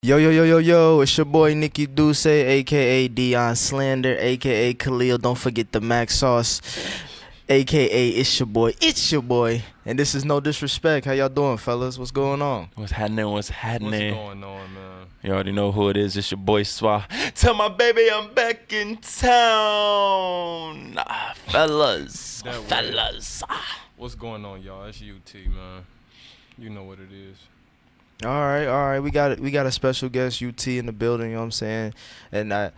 Yo, yo, yo, yo, yo, it's your boy Nicky Duce, aka Dion Slander, aka Khalil. Don't forget the Mac Sauce, aka it's your boy. And this is no disrespect. How y'all doing, fellas? What's going on? What's happening? What's happening? What's going on, man? You already know who it is. It's your boy Swa. Tell my baby I'm back in town. Fellas. That way. Fellas. What's going on, y'all? It's UT, man. You know what it is. All right. We got a special guest, UT, in the building. You know what I'm saying? And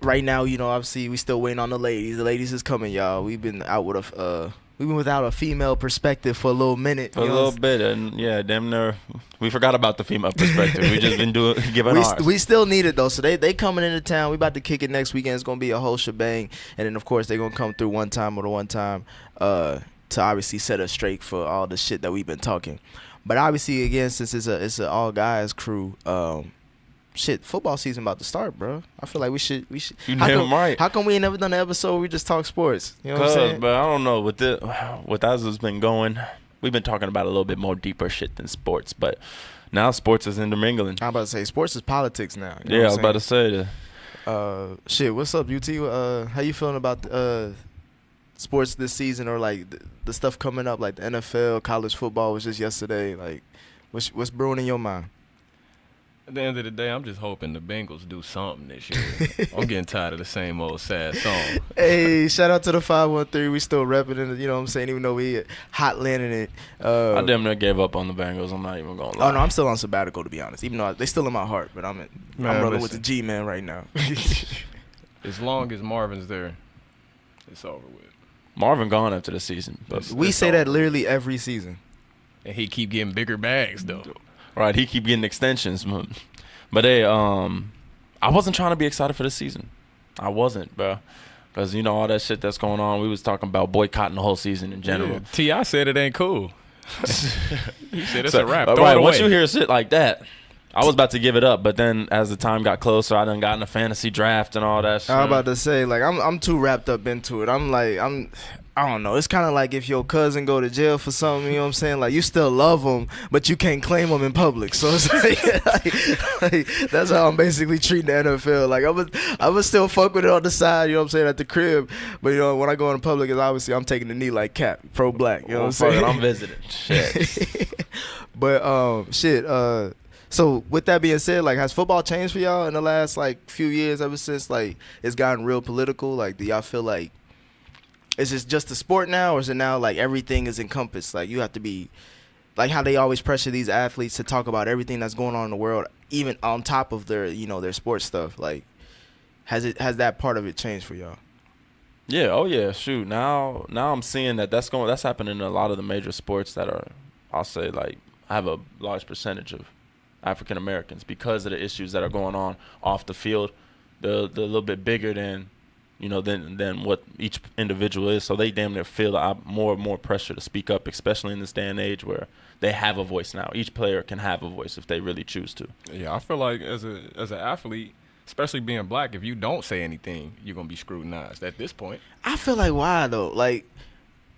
right now, obviously we still waiting on the ladies. The ladies is coming, y'all. We've been without a female perspective for a little minute. For a little bit, and yeah, damn near. We forgot about the female perspective. We just been giving ours. We still need it though. So they coming into town. We about to kick it next weekend. It's gonna be a whole shebang. And then of course they gonna come through one time to obviously set us straight for all the shit that we've been talking. But obviously again, since it's a all guys crew, football season about to start, bro. I feel like we should. You damn right. How come we ain't never done an episode where we just talk sports? You know what I'm saying? But I don't know with as it's been going, we've been talking about a little bit more deeper shit than sports. But now sports is intermingling. I'm about to say sports is politics now. You know Yeah, I what was I'm about to say that. What's up, UT? How you feeling about sports this season, or like the stuff coming up, like the NFL, college football was just yesterday. Like, what's brewing in your mind? At the end of the day, I'm just hoping the Bengals do something this year. I'm getting tired of the same old sad song. Hey, shout out to the 513. We still repping it, you know what I'm saying, even though we hot landing it. I damn near gave up on the Bengals. I'm not even going to lie. Oh, no, I'm still on sabbatical, to be honest. Even though they still in my heart, but I'm rolling with the G-Man right now. As long as Marvin's there, it's over with. Marvin gone after the season. But we say that literally every season. And he keep getting bigger bags, though. Right, he keep getting extensions. But hey, I wasn't trying to be excited for this season. I wasn't, bro. Because, all that shit that's going on, we was talking about boycotting the whole season in general. Yeah. T.I. said it ain't cool. He said it's a wrap. Right, Throw it away. once you hear shit like that, I was about to give it up, but then as the time got closer, I done got in a fantasy draft and all that shit. I was about to say, like, I'm too wrapped up into it. I don't know. It's kind of like if your cousin go to jail for something, you know what I'm saying? Like, you still love him, but you can't claim him in public. So it's like that's how I'm basically treating the NFL. Like, I would still fuck with it on the side, you know what I'm saying, at the crib. But, when I go in public, it's obviously I'm taking the knee like Cap, pro-black, you know what I'm saying? I'm visiting. Shit. But, so with that being said, like, has football changed for y'all in the last like few years, ever since like it's gotten real political? Like, do y'all feel like is this just a sport now, or is it now like everything is encompassed? Like, you have to be like how they always pressure these athletes to talk about everything that's going on in the world, even on top of their their sports stuff. Like, has that part of it changed for y'all? Yeah, oh yeah, shoot. Now I'm seeing that's happening in a lot of the major sports that are, I'll say, like, have a large percentage of African Americans because of the issues that are going on off the field. They're a little bit bigger than what each individual is. So they damn near feel more and more pressure to speak up, especially in this day and age where they have a voice now. Each player can have a voice if they really choose to. Yeah, I feel like as an athlete, especially being black, if you don't say anything, you're gonna be scrutinized at this point. I feel like, why though? Like,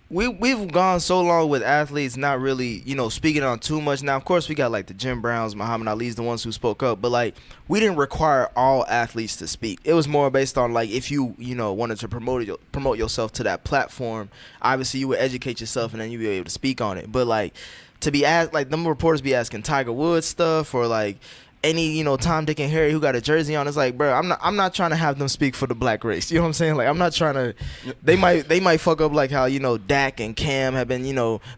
we've gone so long with athletes not really, speaking on too much. Now, of course, we got like the Jim Browns, Muhammad Ali's, the ones who spoke up, but like, we didn't require all athletes to speak. It was more based on like, if you wanted to promote yourself to that platform, obviously you would educate yourself and then you'd be able to speak on it. But like, to be asked, like, them reporters be asking Tiger Woods stuff, or like any Tom, Dick, and Harry who got a jersey on. It's like, bro, I'm not trying to have them speak for the black race. You know what I'm saying? Like, I'm not trying to. They might fuck up like how Dak and Cam have been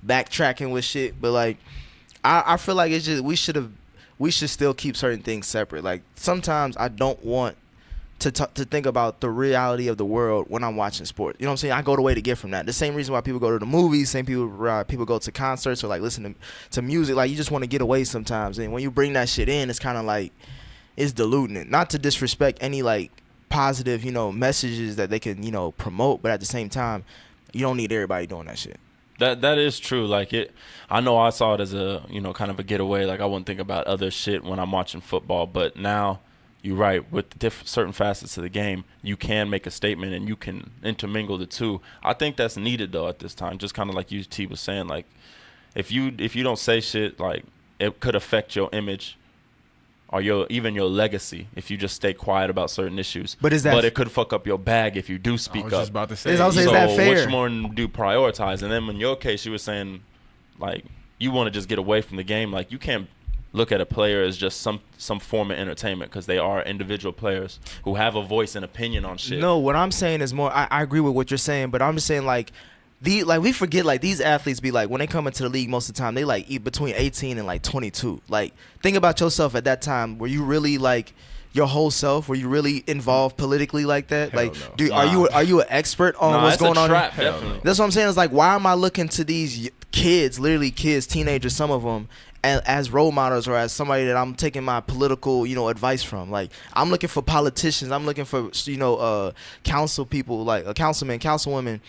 backtracking with shit. But like, I feel like it's just we should still keep certain things separate. Like, sometimes I don't want to think about the reality of the world when I'm watching sports. You know what I'm saying? I go the way to get from that. The same reason why people go to the movies, same people go to concerts or like listen to music. Like, you just want to get away sometimes. And when you bring that shit in, it's kind of like it's diluting it. Not to disrespect any like positive, messages that they can, promote, but at the same time, you don't need everybody doing that shit. That is true. Like, I know I saw it as a kind of a getaway. Like, I wouldn't think about other shit when I'm watching football, but now you're right. With certain facets of the game, you can make a statement and you can intermingle the two. I think that's needed, though, at this time. Just kind of like UT was saying, like, if you don't say shit, like, it could affect your image or even your legacy if you just stay quiet about certain issues. But it could fuck up your bag if you do speak I was up. just about to say. Is So that fair? which one do you prioritize? And then in your case, you were saying, like, you want to just get away from the game. Like, you can't look at a player as just some form of entertainment, because they are individual players who have a voice and opinion on shit. No, what I'm saying is more. I agree with what you're saying, but I'm just saying like. We forget like these athletes be like when they come into the league most of the time they like eat between 18 and like 22. Like think about yourself at that time. Were you really like your whole self? Were you really involved politically like that? Hell like, no. are you an expert on what's going on? Trap, definitely. That's what I'm saying. It's like why am I looking to these kids, literally kids, teenagers, some of them, as role models or as somebody that I'm taking my political, advice from? Like I'm looking for politicians. I'm looking for council people, like a councilman, councilwomen.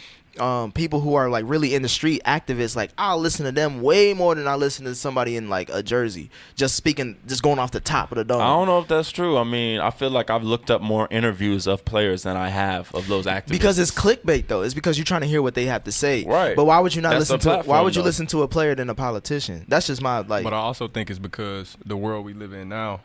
People who are like really in the street activists, like I'll listen to them way more than I listen to somebody in like a jersey just going off the top of the dome. I don't know if that's true. I mean, I feel like I've looked up more interviews of players than I have of those activists. Because it's clickbait though. It's because you're trying to hear what they have to say. Right. But why would you not That's listen the to? platform, Why would you though. listen to a player than a politician? That's just my like. But I also think it's because the world we live in now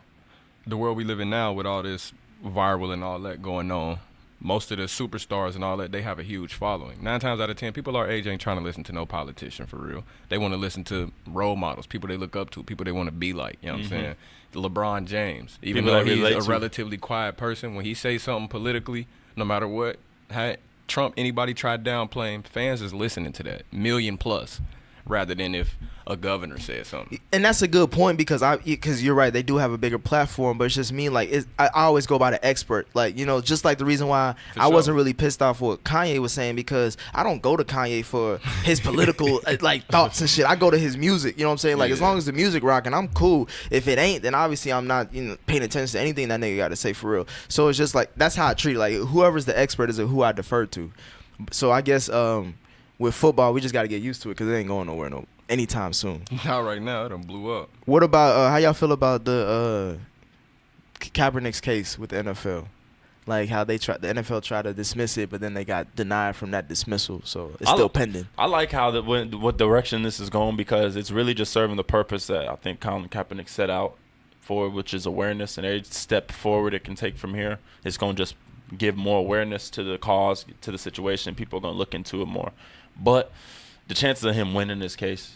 with all this viral and all that going on, most of the superstars and all that, they have a huge following. 9 times out of 10, people our age ain't trying to listen to no politician for real. They want to listen to role models, people they look up to, people they want to be like. You know what I'm saying? LeBron James, even People though they he's relate a to. relatively quiet person, when he says something politically, no matter what, Trump, anybody tried downplaying, fans is listening to that, million plus, rather than if a governor said something. And that's a good point because you're right, they do have a bigger platform, but it's just me like I always go by the expert, like just like the reason why I wasn't really pissed off what Kanye was saying, because I don't go to Kanye for his political like thoughts and shit. I go to his music, you know what I'm saying? Like as long as the music rocking, I'm cool. If it ain't, then obviously I'm not paying attention to anything that nigga got to say for real. So it's just like that's how I treat it. Like whoever's the expert is who I defer to. So I guess with football we just got to get used to it because it ain't going nowhere anytime soon. Not right now, it done blew up. What about how y'all feel about the Kaepernick's case with the NFL? Like how the NFL tried to dismiss it, but then they got denied from that dismissal, so it's still pending. I like how what direction this is going, because it's really just serving the purpose that I think Colin Kaepernick set out for, which is awareness. And every step forward it can take from here, it's going to just give more awareness to the cause, to the situation. People are going to look into it more. But the chances of him winning this case,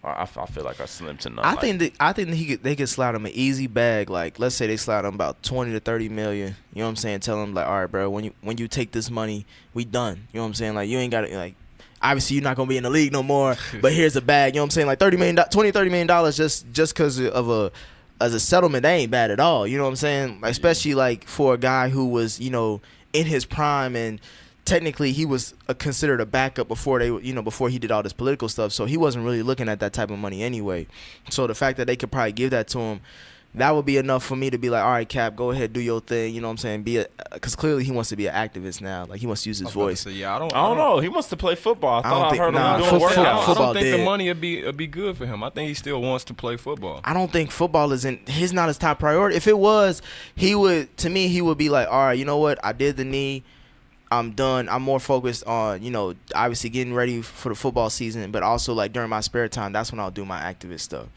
I feel like are slim to none. I think that they could slide him an easy bag. Like let's say they slide him about 20 to 30 million. You know what I'm saying? Tell him like, all right, bro, when you take this money, we done. You know what I'm saying? Like you ain't got to like. Obviously, you're not gonna be in the league no more. But here's a bag. You know what I'm saying? Like $30 million just because of as a settlement, that ain't bad at all. You know what I'm saying? Like, especially like for a guy who was in his prime, and technically he was considered a backup before he did all this political stuff, so he wasn't really looking at that type of money anyway. So the fact that they could probably give that to him, that would be enough for me to be like, all right, Cap, go ahead, do your thing. You know what I'm saying? Because clearly he wants to be an activist now. Like he wants to use his voice. Yeah, I don't know. He wants to play football. I thought I heard him doing football. workouts. I don't think dead. the money would be good for him. I think he still wants to play football. I don't think football is he's not his top priority. If it was, he would be like, all right, you know what? I did the knee. I'm done. I'm more focused on, obviously getting ready for the football season, but also like during my spare time, that's when I'll do my activist stuff.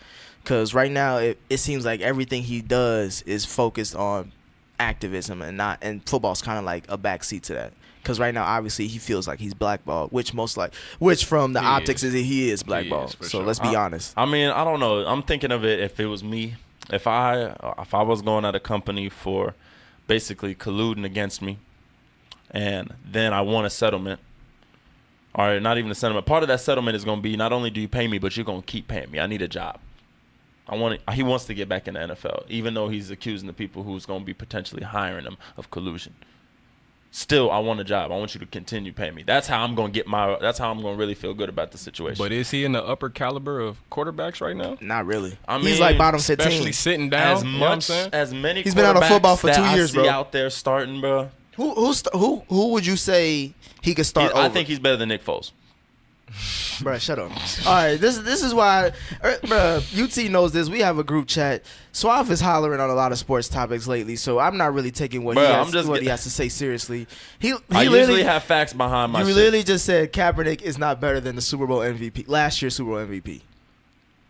Because right now it seems like everything he does is focused on activism and football's kind of like a backseat to that. Because right now, obviously, he feels like he's blackballed, which from the optics is that he is blackballed. So let's be honest. I mean, I don't know. I'm thinking of it if it was me. If I was going at a company for basically colluding against me, and then I want a settlement, or not even a settlement. Part of that settlement is going to be not only do you pay me, but you're going to keep paying me. I need a job. He wants to get back in the NFL, even though he's accusing the people who's going to be potentially hiring him of collusion. Still, I want a job. I want you to continue paying me. That's how I'm going to that's how I'm going to really feel good about the situation. But is he in the upper caliber of quarterbacks right now? Not really. I mean, he's like bottom 15. Especially sitting down. As many he's been out of football for 2 years, bro. bro. Out there starting, bro. Who would you say he could start over? I think he's better than Nick Foles. Bro, shut up. All right, this is why, bro, UT knows this. We have a group chat. Suave is hollering on a lot of sports topics lately, so I'm not really taking what he has to say seriously. I usually have facts behind my shit. You literally just said Kaepernick is not better than the Super Bowl MVP, last year's Super Bowl MVP.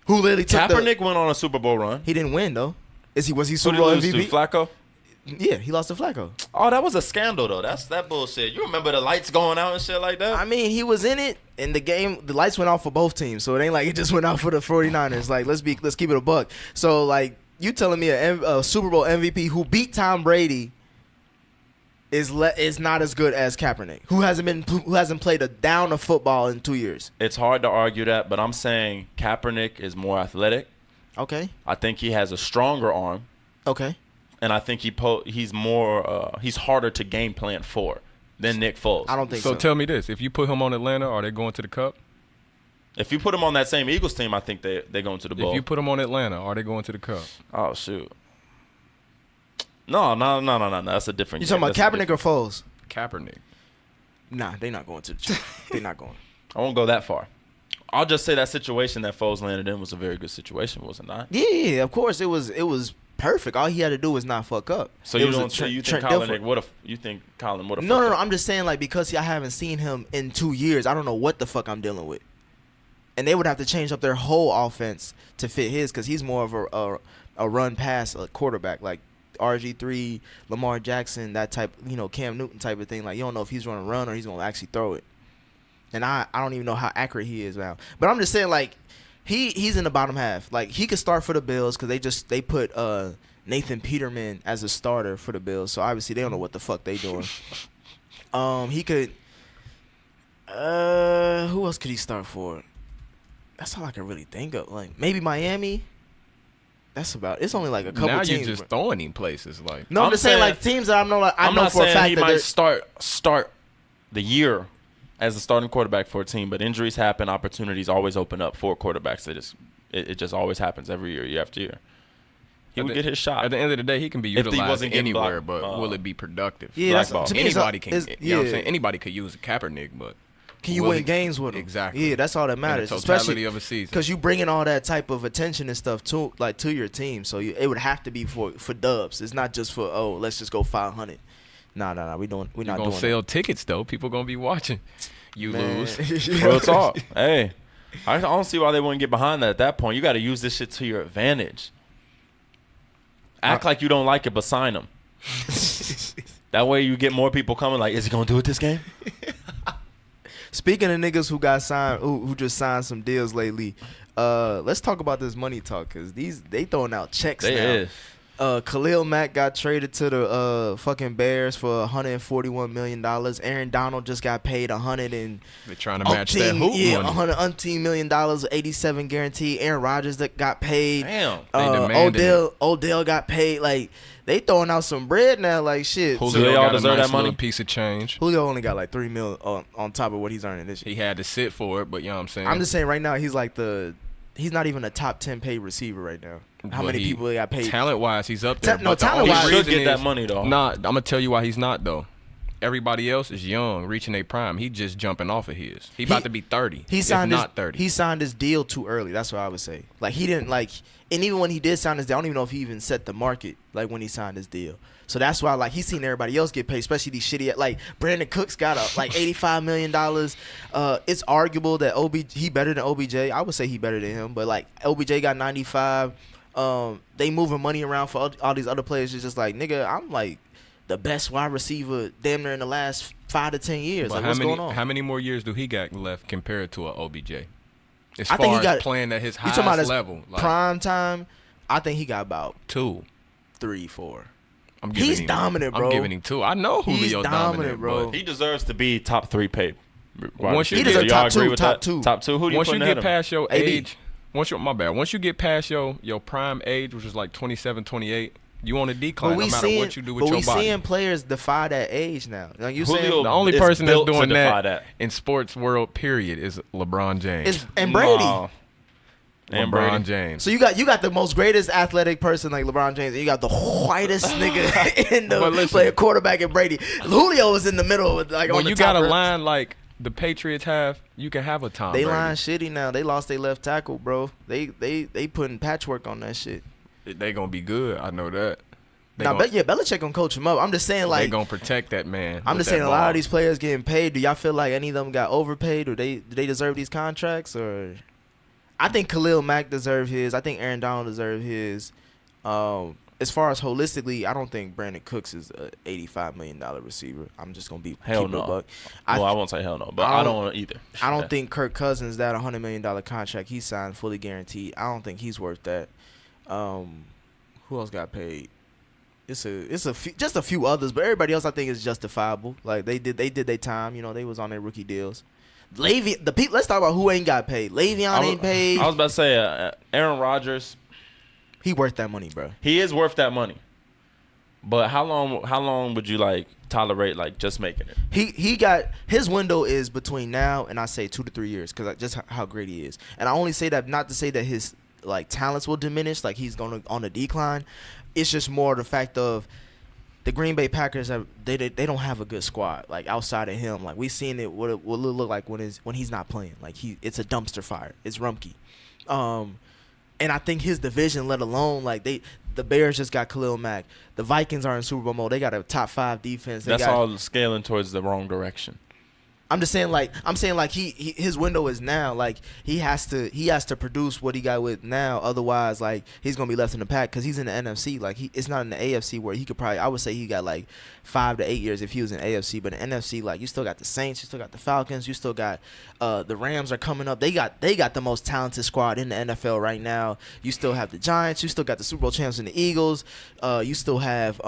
Who literally took Kaepernick went on a Super Bowl run. He didn't win, though. Was he Who Super did he Bowl lose to? MVP? Flacco? Yeah, he lost to Flacco. Oh, that was a scandal though. That's that bullshit. You remember the lights going out and shit like that? I mean, he was in it, and the game, the lights went off for both teams, so it ain't like it just went out for the 49ers. Like, let's keep it a buck. So, like, you telling me a Super Bowl MVP who beat Tom Brady is not as good as Kaepernick, who hasn't played a down of football in 2 years. It's hard to argue that, but I'm saying Kaepernick is more athletic. Okay. I think he has a stronger arm. Okay. And I think he's harder to game plan for than Nick Foles. I don't think so. So tell me this: if you put him on Atlanta, are they going to the Cup? If you put him on that same Eagles team, I think they're going to the Bowl. If you put him on Atlanta, are they going to the Cup? Oh shoot. No. That's a different. You talking about Kaepernick or Foles? Kaepernick. Nah, they not going to. They not going. I won't go that far. I'll just say that situation that Foles landed in was a very good situation, was it not? Yeah, of course it was perfect. All he had to do was not fuck up. So It you was don't. a You think Trent Colin? Dilfer. You think Colin would have? No. I'm just saying, like, because I haven't seen him in 2 years, I don't know what the fuck I'm dealing with. And they would have to change up their whole offense to fit his, because he's more of a run pass quarterback, like RG3, Lamar Jackson, that type, Cam Newton type of thing. Like, you don't know if he's going to run or he's going to actually throw it. And I don't even know how accurate he is now. But I'm just saying, like, he's in the bottom half. Like, he could start for the Bills because they put Nathan Peterman as a starter for the Bills. So obviously they don't know what the fuck they doing. He could. Who else could he start for? That's all I can really think of. Like, maybe Miami. That's about. It's only like a couple now teams. you're just throwing him places like. No, I'm just saying, like, teams that I know. Like, I I'm know not for a saying fact he that might start the year as the starting quarterback for a team, but injuries happen. Opportunities always open up for quarterbacks. It just always happens every year after year. He would get his shot. At the end of the day, he can be If he utilized wasn't getting anywhere, blocked, but will it be productive? Yeah, that's, blackball. to me, it's Anybody can. it's- You know what I'm saying? Anybody could use a Kaepernick, but Can you will win he- games with him? Exactly. Yeah, that's all that matters. in the totality Especially of a season. because you bringing all that type of attention and stuff to your team. So it would have to be for dubs. It's not just for, let's just go 500. Nah. We're not You're doing gonna that. sell tickets though. People gonna be watching. You Man. lose. Real talk. Hey, I don't see why they wouldn't get behind that at that point. You got to use this shit to your advantage. Act like you don't like it, but sign them. That way you get more people coming. Like, is he gonna do it this game? Speaking of niggas who got signed, who just signed some deals lately, let's talk about this money talk, because they throwing out checks They now. is. Khalil Mack got traded to the fucking Bears for $141 million. Aaron Donald just got paid They're trying to match that hoop money. $100 million, 87 guarantee. Aaron Rodgers that got paid. Damn. They demanded Odell got paid. Like, they throwing out some bread now. Like, shit. So Julio they all got a deserve nice that money? little piece of change. Julio only got like $3 million on top of what he's earning this year. He had to sit for it, but you know what I'm saying. I'm just saying right now he's like he's not even a top 10 paid receiver right now. How But many people got paid? Talent wise, he's up there. No, but the only talent-wise- He should reason get that is- money though. Nah, I'm gonna tell you why he's not though. Everybody else is young, reaching their prime. He just jumping off of his. He about to be 30. He if signed not 30. He signed his deal too early. That's what I would say. Like, he didn't like, and even when he did sign his deal, I don't even know if he even set the market like when he signed his deal. So that's why, like, he's seen everybody else get paid, especially these shitty, like Brandon Cooks got like $85 million. It's arguable that he better than OBJ. I would say he better than him, but like OBJ got 95. They moving money around for all these other players. It's just like, nigga, I'm like the best wide receiver damn near in the last 5 to 10 years. But Like, what's going on? How many more years do he got left compared to an OBJ? As I far think he as got- playing at his You talking about highest his level, like prime time? I think he got about 2. 3, 4. I'm giving He's him, dominant, bro. I'm giving him 2. I know He's Julio's dominant, bro. He deserves to be top 3 paid. Once you Do get- y'all He deserves top agree two, with top that? two. Top 2. Who do you Once put you ahead get of him? past your AB. age, once you get past your prime age, which is like 27, 28, you on a decline no matter what you do with your body. But we seeing players defy that age now. Like you Julio saying, The only is person that's built to doing defy that in sports world, period, is LeBron James. and Brady. Nah. And LeBron Brady. James. So you got the most greatest athletic person like LeBron James, and you got the whitest nigga in But the listen. player quarterback in Brady. Julio was in the middle, with like on When the you top got a rep. line like the Patriots have, you can have a Tom They Brady. line shitty now. They lost their left tackle, bro. They putting patchwork on that shit. They gonna be good. I know that. Belichick gonna coach him up. I'm just saying, They like, gonna protect that man. I'm with just saying, that a lot ball. of these players getting paid. Do y'all feel like any of them got overpaid, or do they deserve these contracts? Or I think Khalil Mack deserved his. I think Aaron Donald deserved his. I as far as holistically, I don't think Brandon Cooks is a $85 million receiver. I'm just gonna be Hell keep it a no. buck. I won't say hell no, but I don't either. I don't think Kirk Cousins, that $100 million contract he signed fully guaranteed, I don't think he's worth that. Who else got paid? It's a few, just a few others, but everybody else I think is justifiable. Like they did their time. You know, they was on their rookie deals. Let's talk about who ain't got paid. Le'Veon ain't paid. I was about to say Aaron Rodgers. He worth that money, bro. He is worth that money. But how long would you like tolerate like just making it? He got his window is between now and I say 2 to 3 years because just how great he is. And I only say that not to say that his like talents will diminish, like he's going to on a decline. It's just more the fact of the Green Bay Packers they don't have a good squad like outside of him. Like we seen it what it look like when he's not playing. Like it's a dumpster fire. It's Rumpke. And I think his division, let alone like the Bears just got Khalil Mack. The Vikings are in Super Bowl mode. They got a top 5 defense. That's all scaling towards the wrong direction. I'm saying like his window is now. Like he has to produce what he got with now. Otherwise, like he's gonna be left in the pack because he's in the NFC. Like it's not in the AFC where he could probably. I would say he got like 5 to 8 years if he was in AFC. But in NFC, like you still got the Saints, you still got the Falcons, you still got the Rams are coming up. They got the most talented squad in the NFL right now. You still have the Giants. You still got the Super Bowl champs in the Eagles. You still have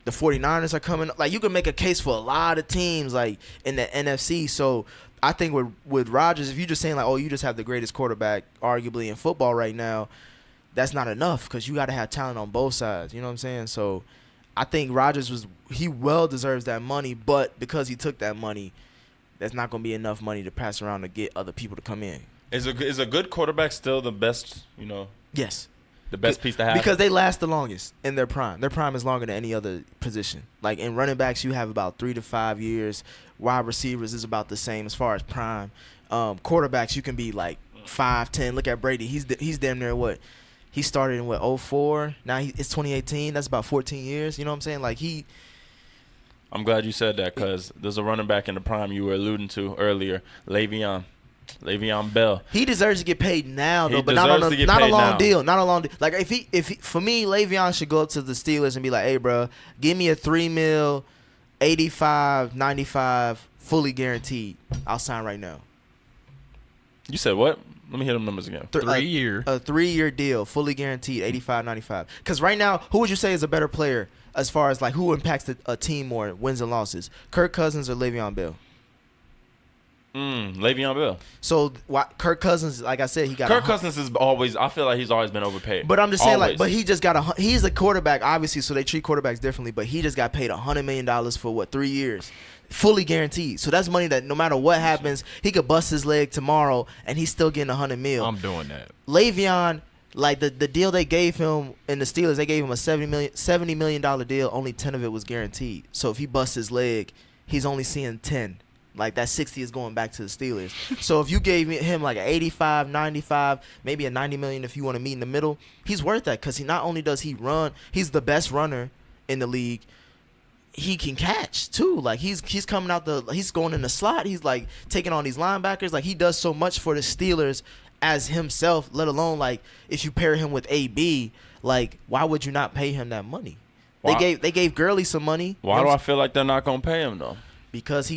the 49ers are coming up. Like, you can make a case for a lot of teams, like, in the NFC. So, I think with Rodgers, if you're just saying, like, oh, you just have the greatest quarterback, arguably, in football right now, that's not enough because you got to have talent on both sides. You know what I'm saying? So, I think Rodgers he well deserves that money, but because he took that money, that's not going to be enough money to pass around to get other people to come in. Is a good quarterback still the best, Yes. The best piece to have? Because they last the longest in their prime. Their prime is longer than any other position. Like in running backs, you have about 3 to 5 years. Wide receivers is about the same as far as prime. Quarterbacks, you can be like 5, 10. Look at Brady. He's damn near what? He started in 04. Now it's 2018. That's about 14 years. You know what I'm saying? Like I'm glad you said that because there's a running back in the prime you were alluding to earlier, Le'Veon Bell. He deserves to get paid now, though, but not a long deal. Not a long deal. Like if he, for me, Le'Veon should go up to the Steelers and be like, "Hey, bro, give me a $3 million, 85, 95, fully guaranteed. I'll sign right now." You said what? Let me hear them numbers again. 3 year. A 3-year deal, fully guaranteed, 85, 95. Because right now, who would you say is a better player as far as like who impacts a team more, wins and losses? Kirk Cousins or Le'Veon Bell? Le'Veon Bell. So Kirk Cousins, like I said, Cousins is always. I feel like he's always been overpaid. But I'm just saying, like, but he just got he's a quarterback, obviously, so they treat quarterbacks differently. But he just got paid $100 million for 3 years, fully guaranteed. So that's money that no matter what happens, he could bust his leg tomorrow and he's still getting $100 million. I'm doing that. Le'Veon, like the deal they gave him in the Steelers, they gave him a $70 million deal. Only 10 of it was guaranteed. So if he busts his leg, he's only seeing 10. Like that 60 is going back to the Steelers. So if you gave him like an 85, 95, maybe a $90 million if you want to meet in the middle, he's worth that because not only does he run, he's the best runner in the league. He can catch too. Like he's coming out he's going in the slot. He's like taking on these linebackers. Like he does so much for the Steelers as himself. Let alone like if you pair him with AB, like why would you not pay him that money? Why? They gave Gurley some money. Why do I feel like they're not gonna pay him though? Because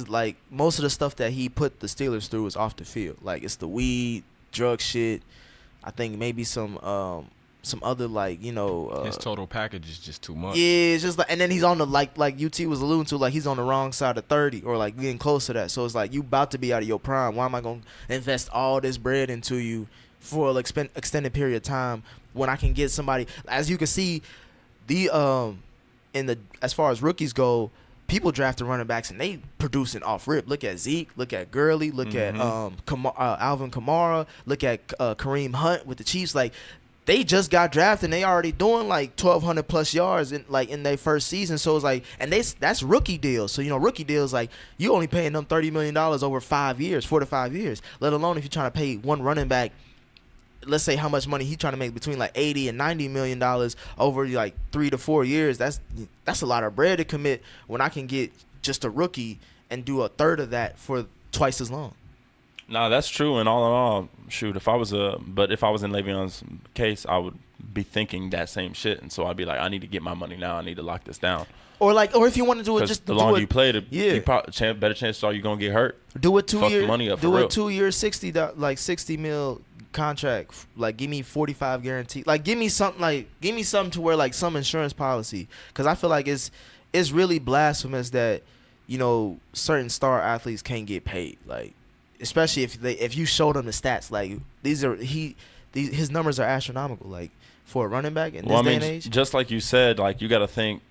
like most of the stuff that he put the Steelers through is off the field. Like it's the weed, drug shit. I think maybe some other like his total package is just too much. Yeah, it's just like, and then he's on the like UT was alluding to, like he's on the wrong side of 30 or like getting close to that. So it's like you about to be out of your prime. Why am I gonna invest all this bread into you for an extended period of time when I can get somebody? As you can see, as far as rookies go. People draft the running backs and they producing off rip. Look at Zeke. Look at Gurley. Look at Alvin Kamara. Look at Kareem Hunt with the Chiefs. Like they just got drafted and they already doing like 1,200 plus yards in their first season. So it's like, and that's rookie deals. So rookie deals like you only paying them $30 million over 5 years, 4 to 5 years. Let alone if you're trying to pay one running back. Let's say how much money he's trying to make between like $80 and $90 million over like 3 to 4 years. That's a lot of bread to commit when I can get just a rookie and do a third of that for twice as long. No, that's true. And all in all, shoot, if I was in Le'Veon's case, I would be thinking that same shit, and so I'd be like, I need to get my money now. I need to lock this down. Or if you want to do it, just the longer do it, you play, better chances are you gonna get hurt. Do it 2 Fuck years. the money up for Do real. a 2 year $60 mil contract. Like give me 45 guarantee. Like give me something to where like some insurance policy. Because I feel like it's really blasphemous that certain star athletes can't get paid. Like especially if you show them the stats. Like his numbers are astronomical. Like for a running back in this day and age. Just like you said, like you got to think.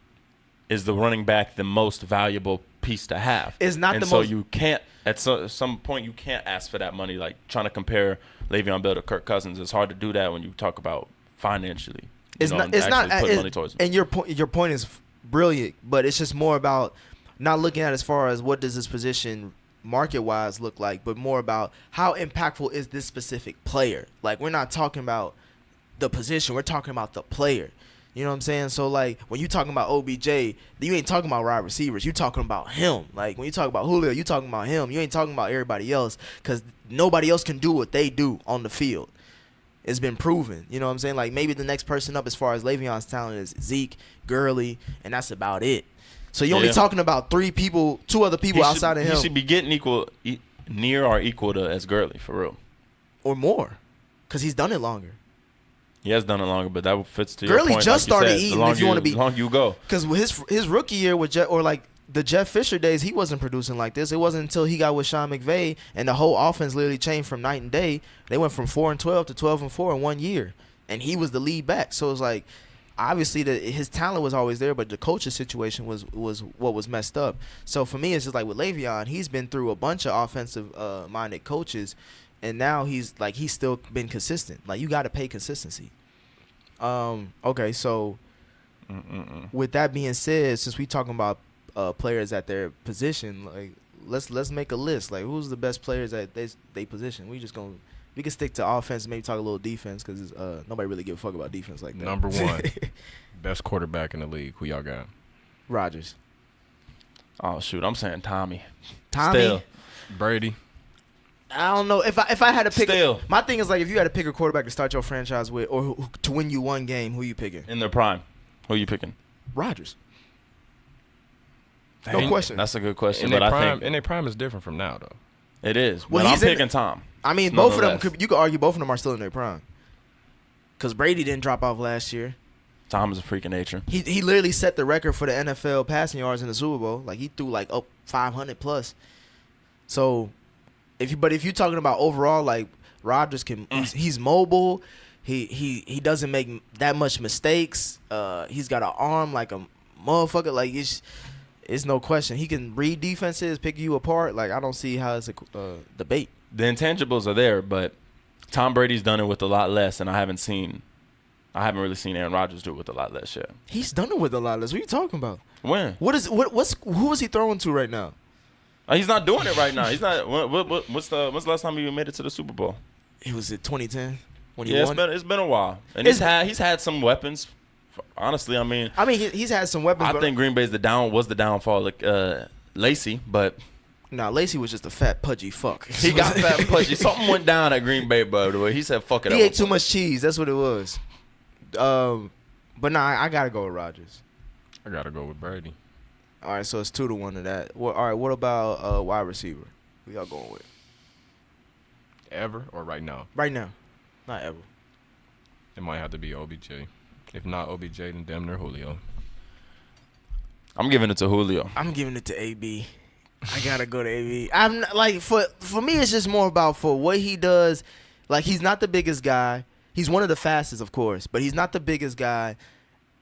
Is the running back the most valuable piece to have? It's not and the so most. You can't at some point you can't ask for that money. Like trying to compare Le'Veon Bell to Kirk Cousins, it's hard to do that when you talk about financially. It's not. Put money towards it. And your point is brilliant, but it's just more about not looking at as far as what does this position market wise look like, but more about how impactful is this specific player. Like we're not talking about the position, we're talking about the player. You know what I'm saying? So, like, when you talking about OBJ, you ain't talking about wide receivers. You talking about him. Like, when you talk about Julio, you talking about him. You ain't talking about everybody else because nobody else can do what they do on the field. It's been proven. You know what I'm saying? Like, maybe the next person up as far as Le'Veon's talent is Zeke, Gurley, and that's about it. So, you're only talking about two other people outside of him. He should be getting near or equal to as Gurley, for real. Or more because he's done it longer. He has done it longer, but that fits to your Gurley point. just started eating. If you want to be, the longer you go, because his rookie year with the Jeff Fisher days, he wasn't producing like this. It wasn't until he got with Sean McVay and the whole offense literally changed from night and day. They went from 4-12 to 12-4 in 1 year, and he was the lead back. So it was like, obviously his talent was always there, but the coach's situation was what was messed up. So for me, it's just like with Le'Veon, he's been through a bunch of offensive minded coaches. And now he's still been consistent. Like, you got to pay consistency. Okay, so with that being said, since we talking about players at their position, like let's make a list. Like, who's the best players at they position? We can stick to offense, maybe talk a little defense because nobody really give a fuck about defense like that. Number one, best quarterback in the league. Who y'all got? Rodgers. Oh shoot, I'm saying Tommy. Still. Brady. I don't know if I had to pick. Still. My thing is like if you had to pick a quarterback to start your franchise with, or to win you one game, who you picking? In their prime, who you picking? Rodgers. No question. That's a good question. In their prime is different from now though. It is. Well, but I'm picking Tom. I mean, both of them. You could argue both of them are still in their prime. Because Brady didn't drop off last year. Tom is a freak of nature. He literally set the record for the NFL passing yards in the Super Bowl. Like he threw like up 500 plus. So. If you're talking about overall, like Rodgers he's mobile, he doesn't make that much mistakes. He's got an arm like a motherfucker. Like it's no question he can read defenses, pick you apart. Like I don't see how it's a debate. The intangibles are there, but Tom Brady's done it with a lot less, and I haven't really seen Aaron Rodgers do it with a lot less yet. He's done it with a lot less. What are you talking about? When? Who is he throwing to right now? He's not doing it right now. He's not. When's the last time he made it to the Super Bowl? It was at 2010 when he won. won. It's been a while, and he's had some weapons. Honestly, I mean, he's had some weapons. I think Green Bay's the downfall. Like Lacy, but Lacy was just a fat pudgy fuck. He got fat and pudgy. Something went down at Green Bay, by the way. He said, "Fuck it." He ate too much cheese. That's what it was. But I gotta go with Rodgers. I gotta go with Brady. All right, so it's 2-1 to that. Well, all right, what about wide receiver? Who y'all going with? Ever or right now? Right now, not ever. It might have to be OBJ. If not OBJ, then damn near Julio. I'm giving it to Julio. I'm giving it to AB. I gotta go to AB. I'm not, like for me, it's just more about for what he does. Like he's not the biggest guy. He's one of the fastest, of course, but he's not the biggest guy,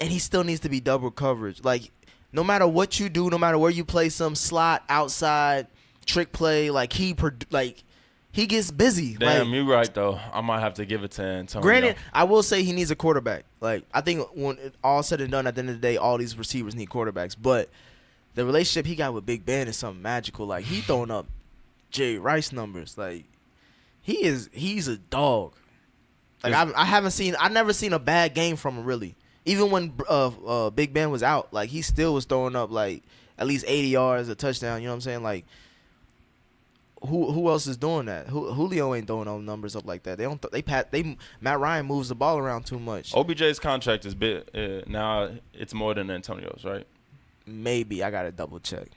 and he still needs to be double coverage. Like. No matter what you do, no matter where you play some slot, outside, trick play, like he gets busy. Damn, you're right, though. I might have to give it to Antonio. Granted, I will say he needs a quarterback. Like I think when it all said and done, at the end of the day, all these receivers need quarterbacks. But the relationship he got with Big Ben is something magical. Like he throwing up Jerry Rice numbers. Like he's a dog. Like I've never seen a bad game from him really. Even when Big Ben was out, like he still was throwing up like at least 80 yards, a touchdown. You know what I'm saying? Like who else is doing that? Julio ain't throwing no numbers up like that. They don't. Matt Ryan moves the ball around too much. OBJ's contract is now it's more than Antonio's, right? Maybe I gotta double check.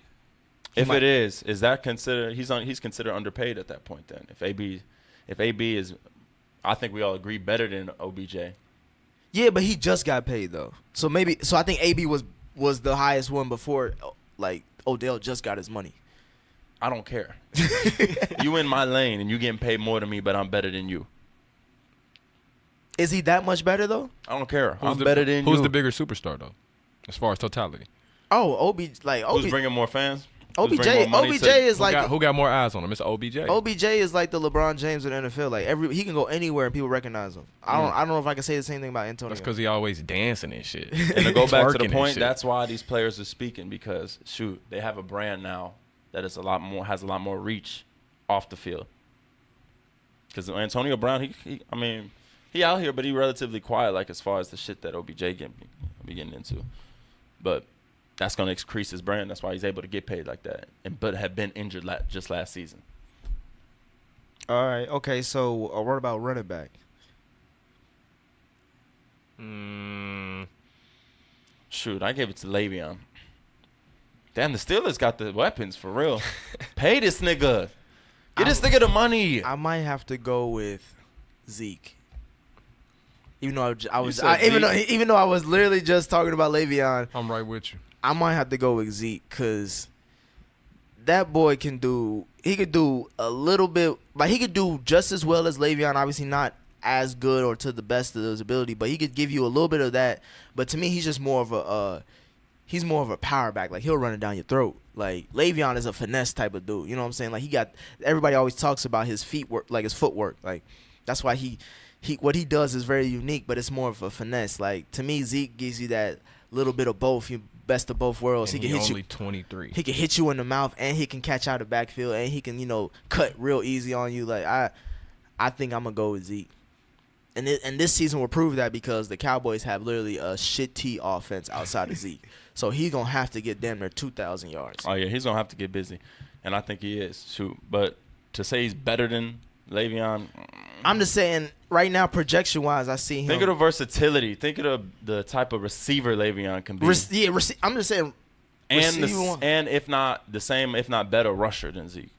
If it is that considered he's considered underpaid at that point? Then if AB is, I think we all agree, better than OBJ. Yeah, but he just got paid though. So I think AB was the highest one before, like Odell just got his money. I don't care. You in my lane and you getting paid more than me, but I'm better than you. Is he that much better though? I don't care. I'm better than you. Who's the bigger superstar though, as far as totality? Oh, who's bringing more fans? OBJ is like who got more eyes on him? It's OBJ. OBJ is like the LeBron James of the NFL. Like he can go anywhere and people recognize him. I don't know if I can say the same thing about Antonio. That's because he always dancing and shit. And to go back to the point, that's why these players are speaking, because shoot, they have a brand now that is has a lot more reach off the field. Because Antonio Brown, he out here, but he relatively quiet, like as far as the shit that OBJ be getting into. But that's going to increase his brand. That's why he's able to get paid like that, but have been injured just last season. All right. Okay. So what about running back? Shoot, I gave it to Le'Veon. Damn, the Steelers got the weapons for real. Pay this nigga. Get this nigga the money. I might have to go with Zeke. Even though even though I was literally just talking about Le'Veon, I'm right with you. I might have to go with Zeke because that boy he could do a little bit, like he could do just as well as Le'Veon, obviously not as good or to the best of his ability, but he could give you a little bit of that. But to me, he's just more of a power back. Like he'll run it down your throat. Like Le'Veon is a finesse type of dude. You know what I'm saying? Like everybody always talks about his feet work, like his footwork. Like that's why what he does is very unique, but it's more of a finesse. Like to me, Zeke gives you that little bit of both. Best of both worlds. And he can hit only you. 23. He can hit you in the mouth, and he can catch out the backfield, and he can cut real easy on you. Like I think I'm gonna go with Zeke, and this season will prove that because the Cowboys have literally a shitty offense outside of Zeke, so he's gonna have to get damn near 2,000 yards. Oh yeah, he's gonna have to get busy, and I think he is. Shoot, but to say he's better than Le'Veon, I'm just saying right now, projection wise, I see him. Think of the versatility. Think of the type of receiver Le'Veon can be. I'm just saying. And if not the same, if not better rusher than Zeke.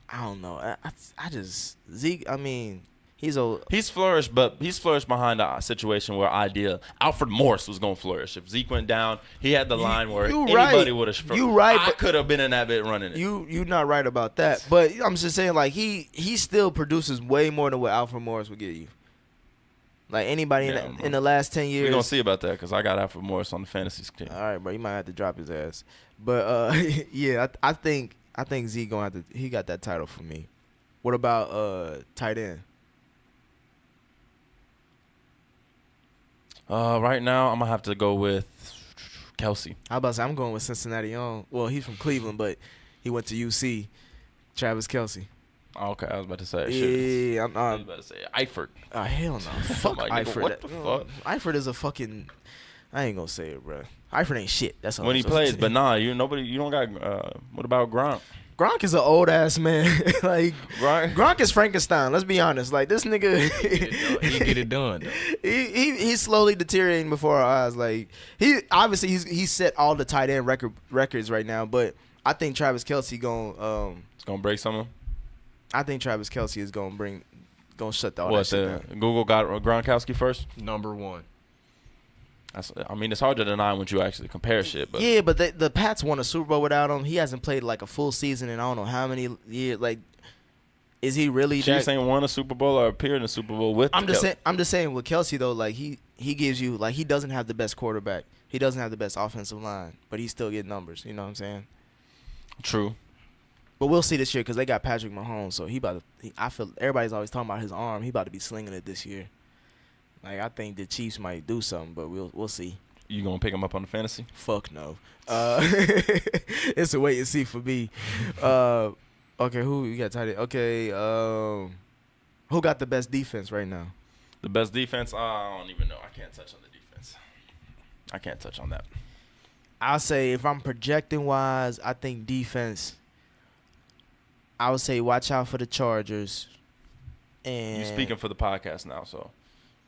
I don't know. I just Zeke. I mean, he's flourished, but he's flourished behind a situation where Alfred Morris was gonna flourish. If Zeke went down, he had the line where anybody would have. You right. I could have been in that bit running it. You not right about that. But I'm just saying, like he still produces way more than what Alfred Morris would give you. Like anybody in the last 10 years. We're gonna see about that because I got Alfred Morris on the fantasy team. All right, bro. You might have to drop his ass. But yeah, I think Zeke gonna have to. He got that title for me. What about tight end? Right now, I'm gonna have to go with Kelsey. How about I'm going with Cincinnati on? Well, he's from Cleveland, but he went to UC. Travis Kelsey. Okay, I was about to say. Yeah, I was about to say Eifert. Oh hell no! Fuck like, Eifert. What the fuck? Eifert is a fucking. I ain't gonna say it, bro. Eifert ain't shit. That's all when he plays. But nah, you don't got. What about Gronk? Gronk is an old ass man. Like Gronk is Frankenstein. Let's be honest. Like this nigga, he get it done. Though. He's slowly deteriorating before our eyes. Like he set all the tight end records right now. But I think Travis Kelsey it's gonna break some of them. I think Travis Kelsey is gonna shut all that shit down. Google got Gronkowski first. Number 1. It's hard to deny when you actually compare shit. But yeah, but the Pats won a Super Bowl without him. He hasn't played like a full season in I don't know how many years. Like, is he really? Chiefs ain't won a Super Bowl or appeared in a Super Bowl with. I'm just saying with Kelsey though, like he gives you like he doesn't have the best quarterback. He doesn't have the best offensive line, but he still get numbers. You know what I'm saying? True. But we'll see this year because they got Patrick Mahomes, so I feel everybody's always talking about his arm. He about to be slinging it this year. Like I think the Chiefs might do something, but we'll see. You gonna pick him up on the fantasy? Fuck no. It's a wait and see for me. Okay, who you got tight end? Okay, who got the best defense right now? The best defense? I don't even know. I can't touch on the defense. I can't touch on that. I'll say if I'm projecting wise, I think defense. I would say watch out for the Chargers. And You're speaking for the podcast now, so.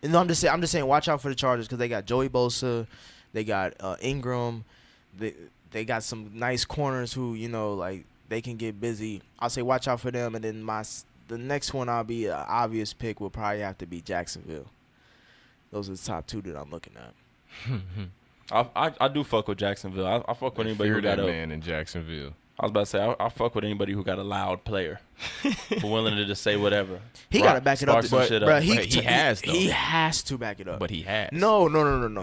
No, I'm just saying watch out for the Chargers because they got Joey Bosa, they got Ingram, they got some nice corners who like they can get busy. I'll say watch out for them, and then the next one I'll be an obvious pick will probably have to be Jacksonville. Those are the top two that I'm looking at. I do fuck with Jacksonville. I fuck with anybody who got that man in Jacksonville. I was about to say I fuck with anybody who got a loud player, who willing to just say whatever. He got to back it up, bro. He has though. He has to back it up. But he has. No.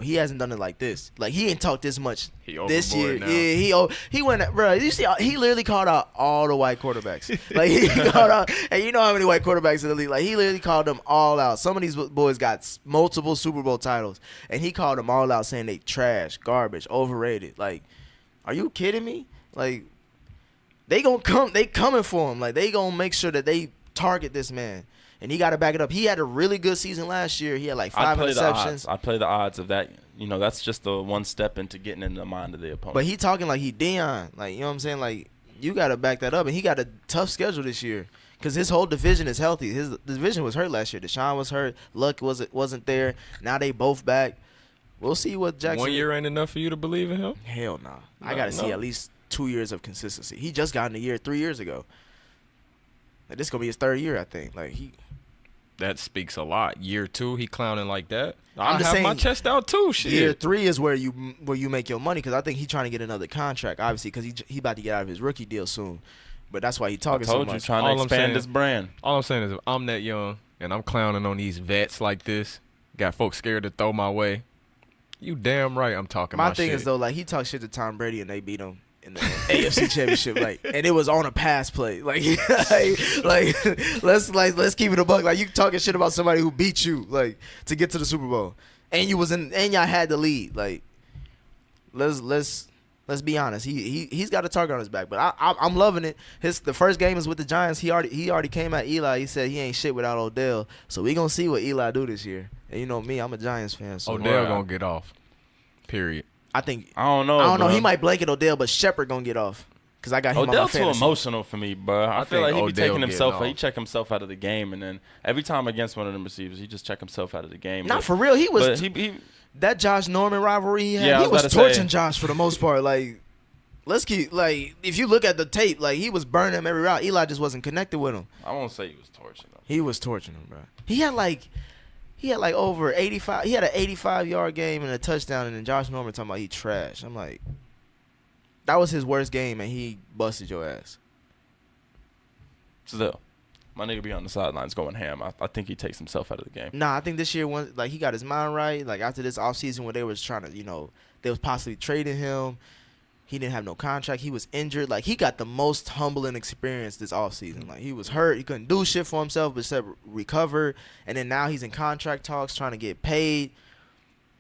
He hasn't done it like this. Like he ain't talked this much this year. Now. Yeah, he went, bro. You see, he literally called out all the white quarterbacks. Like he called out, and you know how many white quarterbacks in the league. Like he literally called them all out. Some of these boys got multiple Super Bowl titles, and he called them all out, saying they trash, garbage, overrated. Like, are you kidding me? Like. They coming for him. Like they gonna make sure that they target this man, and he got to back it up. He had a really good season last year. He had like 5 interceptions. I'd play the odds of that. That's just the one step into getting in the mind of the opponent. But he talking like he Deion. Like you know what I'm saying. Like you got to back that up, and he got a tough schedule this year because his whole division is healthy. His division was hurt last year. Deshaun was hurt. Luck wasn't there. Now they both back. We'll see what Jackson. 1 year ain't enough for you to believe in him? Hell nah. I got to see at least 2 years of consistency. He just got in the year 3 years ago. Like this gonna be his third year, I think. Like that speaks a lot. Year 2, he clowning like that. I'm just have saying, my chest out too. Shit. Year 3 is where you make your money because I think he's trying to get another contract, obviously, because he about to get out of his rookie deal soon. But that's why he talking so much. I told you, trying to expand his brand. All I'm saying is, if I'm that young and I'm clowning on these vets like this, got folks scared to throw my way. You damn right, I'm talking. My my thing shit. is though, like he talked shit to Tom Brady and they beat him in the AFC Championship, like, and it was on a pass play, like let's keep it a buck. Like you talking shit about somebody who beat you, like to get to the Super Bowl, and y'all had the lead. Like let's be honest. He's got a target on his back, but I'm loving it. The first game is with the Giants. He already came at Eli. He said he ain't shit without Odell. So we gonna see what Eli do this year. And you know me, I'm a Giants fan. So Odell gonna get off. Period. I don't know. He might blanket Odell, but Shepard gonna get off because I got him Odell on my fantasy. too emotional for me, bro. I feel like he be taking himself. Off. He check himself out of the game, and then every time against one of them receivers, he just check himself out of the game. Not for real. He was. That Josh Norman rivalry he had. He was torching Josh for the most part. Like. Let's keep, like, if you look at the tape, like, he was burning him every route. Eli just wasn't connected with him. I won't say he was torching him. He was torching him, bro. He had over 85. He had an 85-yard game and a touchdown, and then Josh Norman talking about he trash. I'm like, that was his worst game, and he busted your ass. Still, my nigga be on the sidelines going ham. I think he takes himself out of the game. Nah, I think this year, he got his mind right. Like, after this offseason where they was trying to, they was possibly trading him. He didn't have no contract. He was injured. Like, he got the most humbling experience this offseason. Like, he was hurt. He couldn't do shit for himself except recover. And then now he's in contract talks trying to get paid.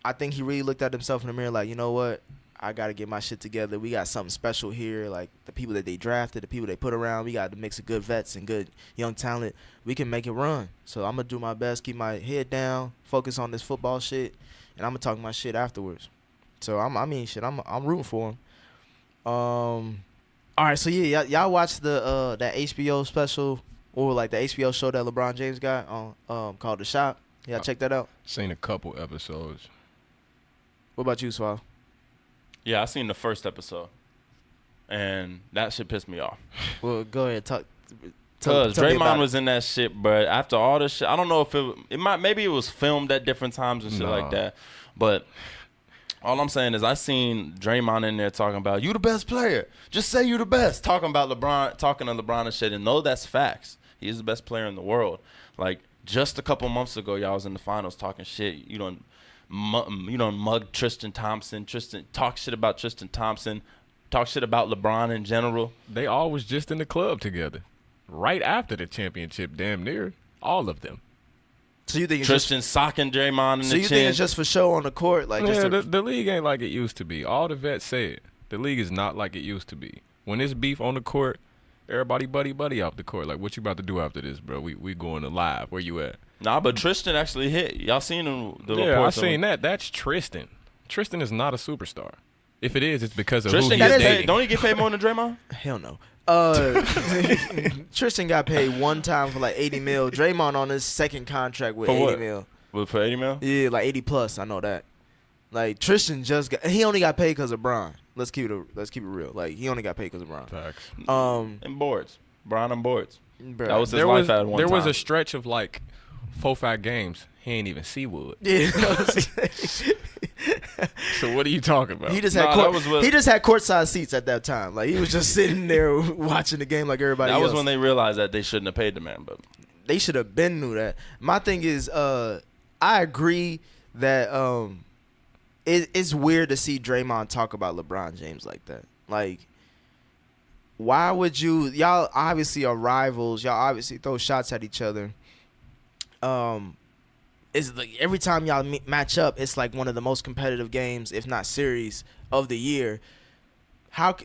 I think he really looked at himself in the mirror like, you know what? I got to get my shit together. We got something special here. Like, the people that they drafted, the people they put around, we got a mix of good vets and good young talent. We can make it run. So I'm going to do my best, keep my head down, focus on this football shit, and I'm going to talk my shit afterwards. So, I'm rooting for him. All right, so yeah, y'all watched the that HBO special or like the HBO show that LeBron James got on called The Shop. Y'all check that out. Seen a couple episodes. What about you, Swab? Yeah, I seen the first episode, and that shit pissed me off. Well, go ahead, talk. Cause Draymond was in that shit, but after all this shit, I don't know if maybe it was filmed at different times and shit like that, but. All I'm saying is I seen Draymond in there talking about, you the best player. Just say you the best. Talking to LeBron and shit. And no, that's facts. He's the best player in the world. Like, just a couple months ago, y'all was in the finals talking shit. You done mug Tristan Thompson. Talk shit about Tristan Thompson. Talk shit about LeBron in general. They all was just in the club together. Right after the championship, damn near. All of them. So you think it's Tristan socking Draymond in the chin? So you think it's just for show on the court? Like, yeah, the league ain't like it used to be. All the vets say it. The league is not like it used to be. When it's beef on the court, everybody buddy off the court. Like, what you about to do after this, bro? We going to live. Where you at? Nah, but Tristan actually hit. Y'all seen the reports? Yeah, I seen that. That's Tristan. Tristan is not a superstar. If it is, it's because of Tristan who he's gets dating. paid. Don't he get paid more than Draymond? Hell no. Tristan got paid one time for like 80 mil. Draymond on his second contract with For 80 what? mil. For 80 mil? Yeah, like 80 plus. I know that. Like Tristan he only got paid because of Bron. Let's keep it real. Like he only got paid because of Bron. Facts. And boards. Bron and boards. Bro. That was his There life was at one there time. was a stretch of like 4-5 games. He ain't even see Wood. Yeah. So what are you talking about? He just Nah, had that was what- he just had courtside seats at that time. Like he was just sitting there watching the game like everybody That else. was when they realized that they shouldn't have paid the man. But They should have been knew that. My thing is, I agree that it's weird to see Draymond talk about LeBron James like that. Like, why would y'all obviously are rivals. Y'all obviously throw shots at each other. It's like every time y'all match up, it's like one of the most competitive games, if not series, of the year.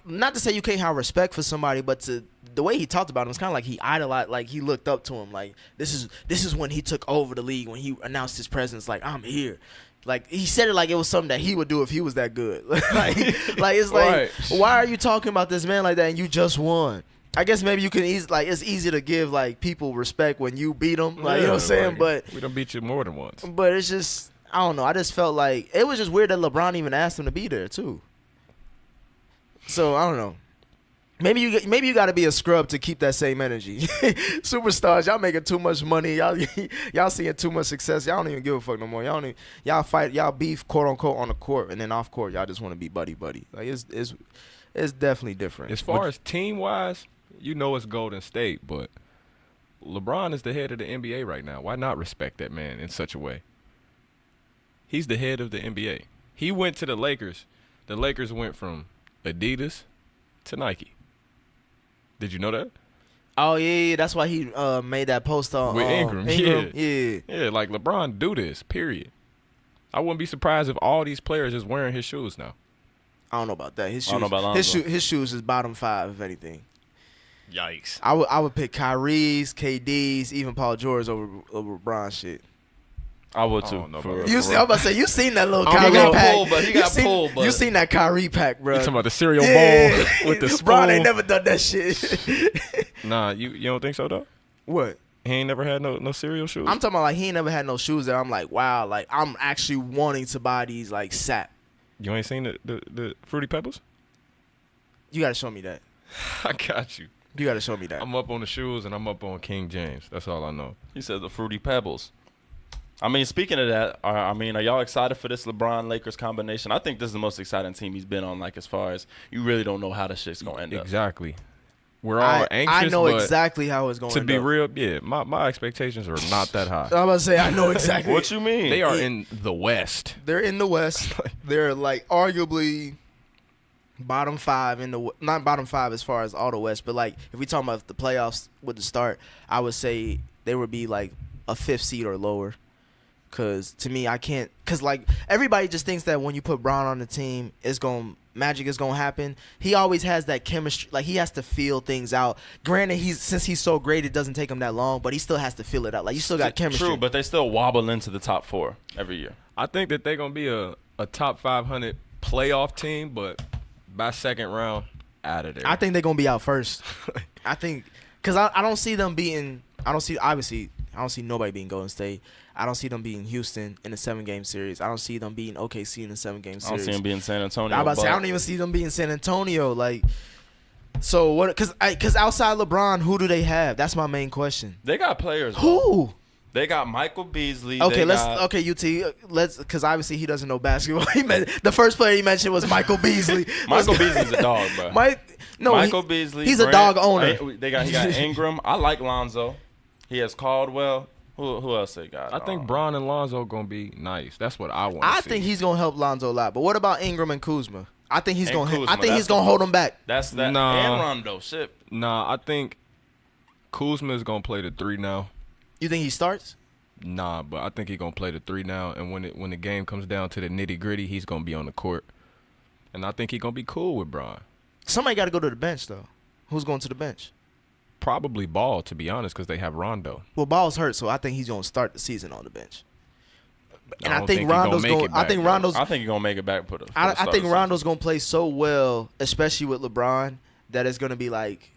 Not to say you can't have respect for somebody, but the way he talked about him, it's kind of like he idolized, like he looked up to him. Like this is when he took over the league, when he announced his presence. Like I'm here. Like he said it like it was something that he would do if he was that good. like it's like, Right. why are you talking about this man like that and you just won? I guess maybe you can it's easy to give like people respect when you beat them. Like you know what I'm saying, like, but we done beat you more than once. but it's just I don't know. I just felt like it was just weird that LeBron even asked him to be there too. So I don't know. Maybe you got to be a scrub to keep that same energy. Superstars, y'all making too much money. Y'all seeing too much success. Y'all don't even give a fuck no more. Y'all fight. Y'all beef quote unquote on the court, and then off court y'all just want to be buddy. Like it's definitely different. As far as team wise, you know it's Golden State, but LeBron is the head of the NBA right now. Why not respect that man in such a way? He's the head of the NBA. He went to the Lakers. The Lakers went from Adidas to Nike. Did you know that? Oh yeah, that's why he made that post on With Ingram. Yeah. Yeah, like LeBron do this, period. I wouldn't be surprised if all these players is wearing his shoes now. I don't know about that. His shoes, I don't know about Lonzo. his shoes is bottom 5 if anything. Yikes. I would pick Kyrie's, KD's, even Paul George over LeBron shit. I would I too. don't know for about real, You for see, real. I'm about to say you seen that little He Kyrie got pack. pulled, but he got pulled, but- You seen that Kyrie pack, bro? You talking about the cereal Yeah. bowl with the spoon? LeBron ain't never done that shit. Nah, you don't think so though? What? He ain't never had no cereal shoes. I'm talking about like he ain't never had no shoes that I'm like, wow, like I'm actually wanting to buy these like sap. You ain't seen the Fruity Pebbles? You gotta show me that. I got you. You gotta show me that. I'm up on the shoes and I'm up on King James. That's all I know. He said the Fruity Pebbles. I mean, speaking of that, are y'all excited for this LeBron-Lakers combination? I think this is the most exciting team he's been on, like, as far as you really don't know how the shit's going to end up. Exactly. We're all anxious, I know but exactly how it's going to be up. real, yeah, my expectations are not that high. I'm about to say I know exactly. What you mean? They are in the West. They're in the West. They're like arguably bottom 5 in the not bottom 5 as far as all the West, but like if we talking about the playoffs with the start, I would say they would be like a 5th seed or lower. Cause to me, I can't. Cause like everybody just thinks that when you put Bron on the team, magic is gonna happen. He always has that chemistry. Like he has to feel things out. Granted, since he's so great, it doesn't take him that long, but he still has to feel it out. Like you still got chemistry. True, but they still wobble into the top 4 every year. I think that they're gonna be a top 500 playoff team, but by second round, out of there. I think they're gonna be out first. I think because I don't see them beating. I don't see nobody beating Golden State. I don't see them beating Houston in a 7-game series. I don't see them beating OKC in a 7-game series. I don't see him being San Antonio. I'm about to say I don't even see them beating San Antonio. Like, so what? Because outside LeBron, who do they have? That's my main question. They got players. Though. Who? They got Michael Beasley. Okay, UT. let's because obviously he doesn't know basketball. The first player he mentioned was Michael Beasley. Michael Beasley's a dog, bro. Michael Beasley. He's a dog owner. He got Ingram. I like Lonzo. He has Caldwell. Who else they got? I think Bron and Lonzo gonna be nice. That's what I want. I think he's gonna help Lonzo a lot. But what about Ingram and Kuzma? I think he's gonna. Kuzma, I think he's gonna hold him back. That's that. Nah. And Rondo. Shit. Nah, I think Kuzma is gonna play the 3 now. You think he starts? Nah, but I think he's gonna play the 3 now. And when the game comes down to the nitty gritty, he's gonna be on the court. And I think he's gonna be cool with Bron. Somebody got to go to the bench though. Who's going to the bench? Probably Ball, to be honest, because they have Rondo. Well, Ball's hurt, so I think he's gonna start the season on the bench. And I don't think he gonna Rondo's make going. it I back, think though. Rondo's. I think he's gonna make it back. I think Rondo's gonna play so well, especially with LeBron, that it's gonna be like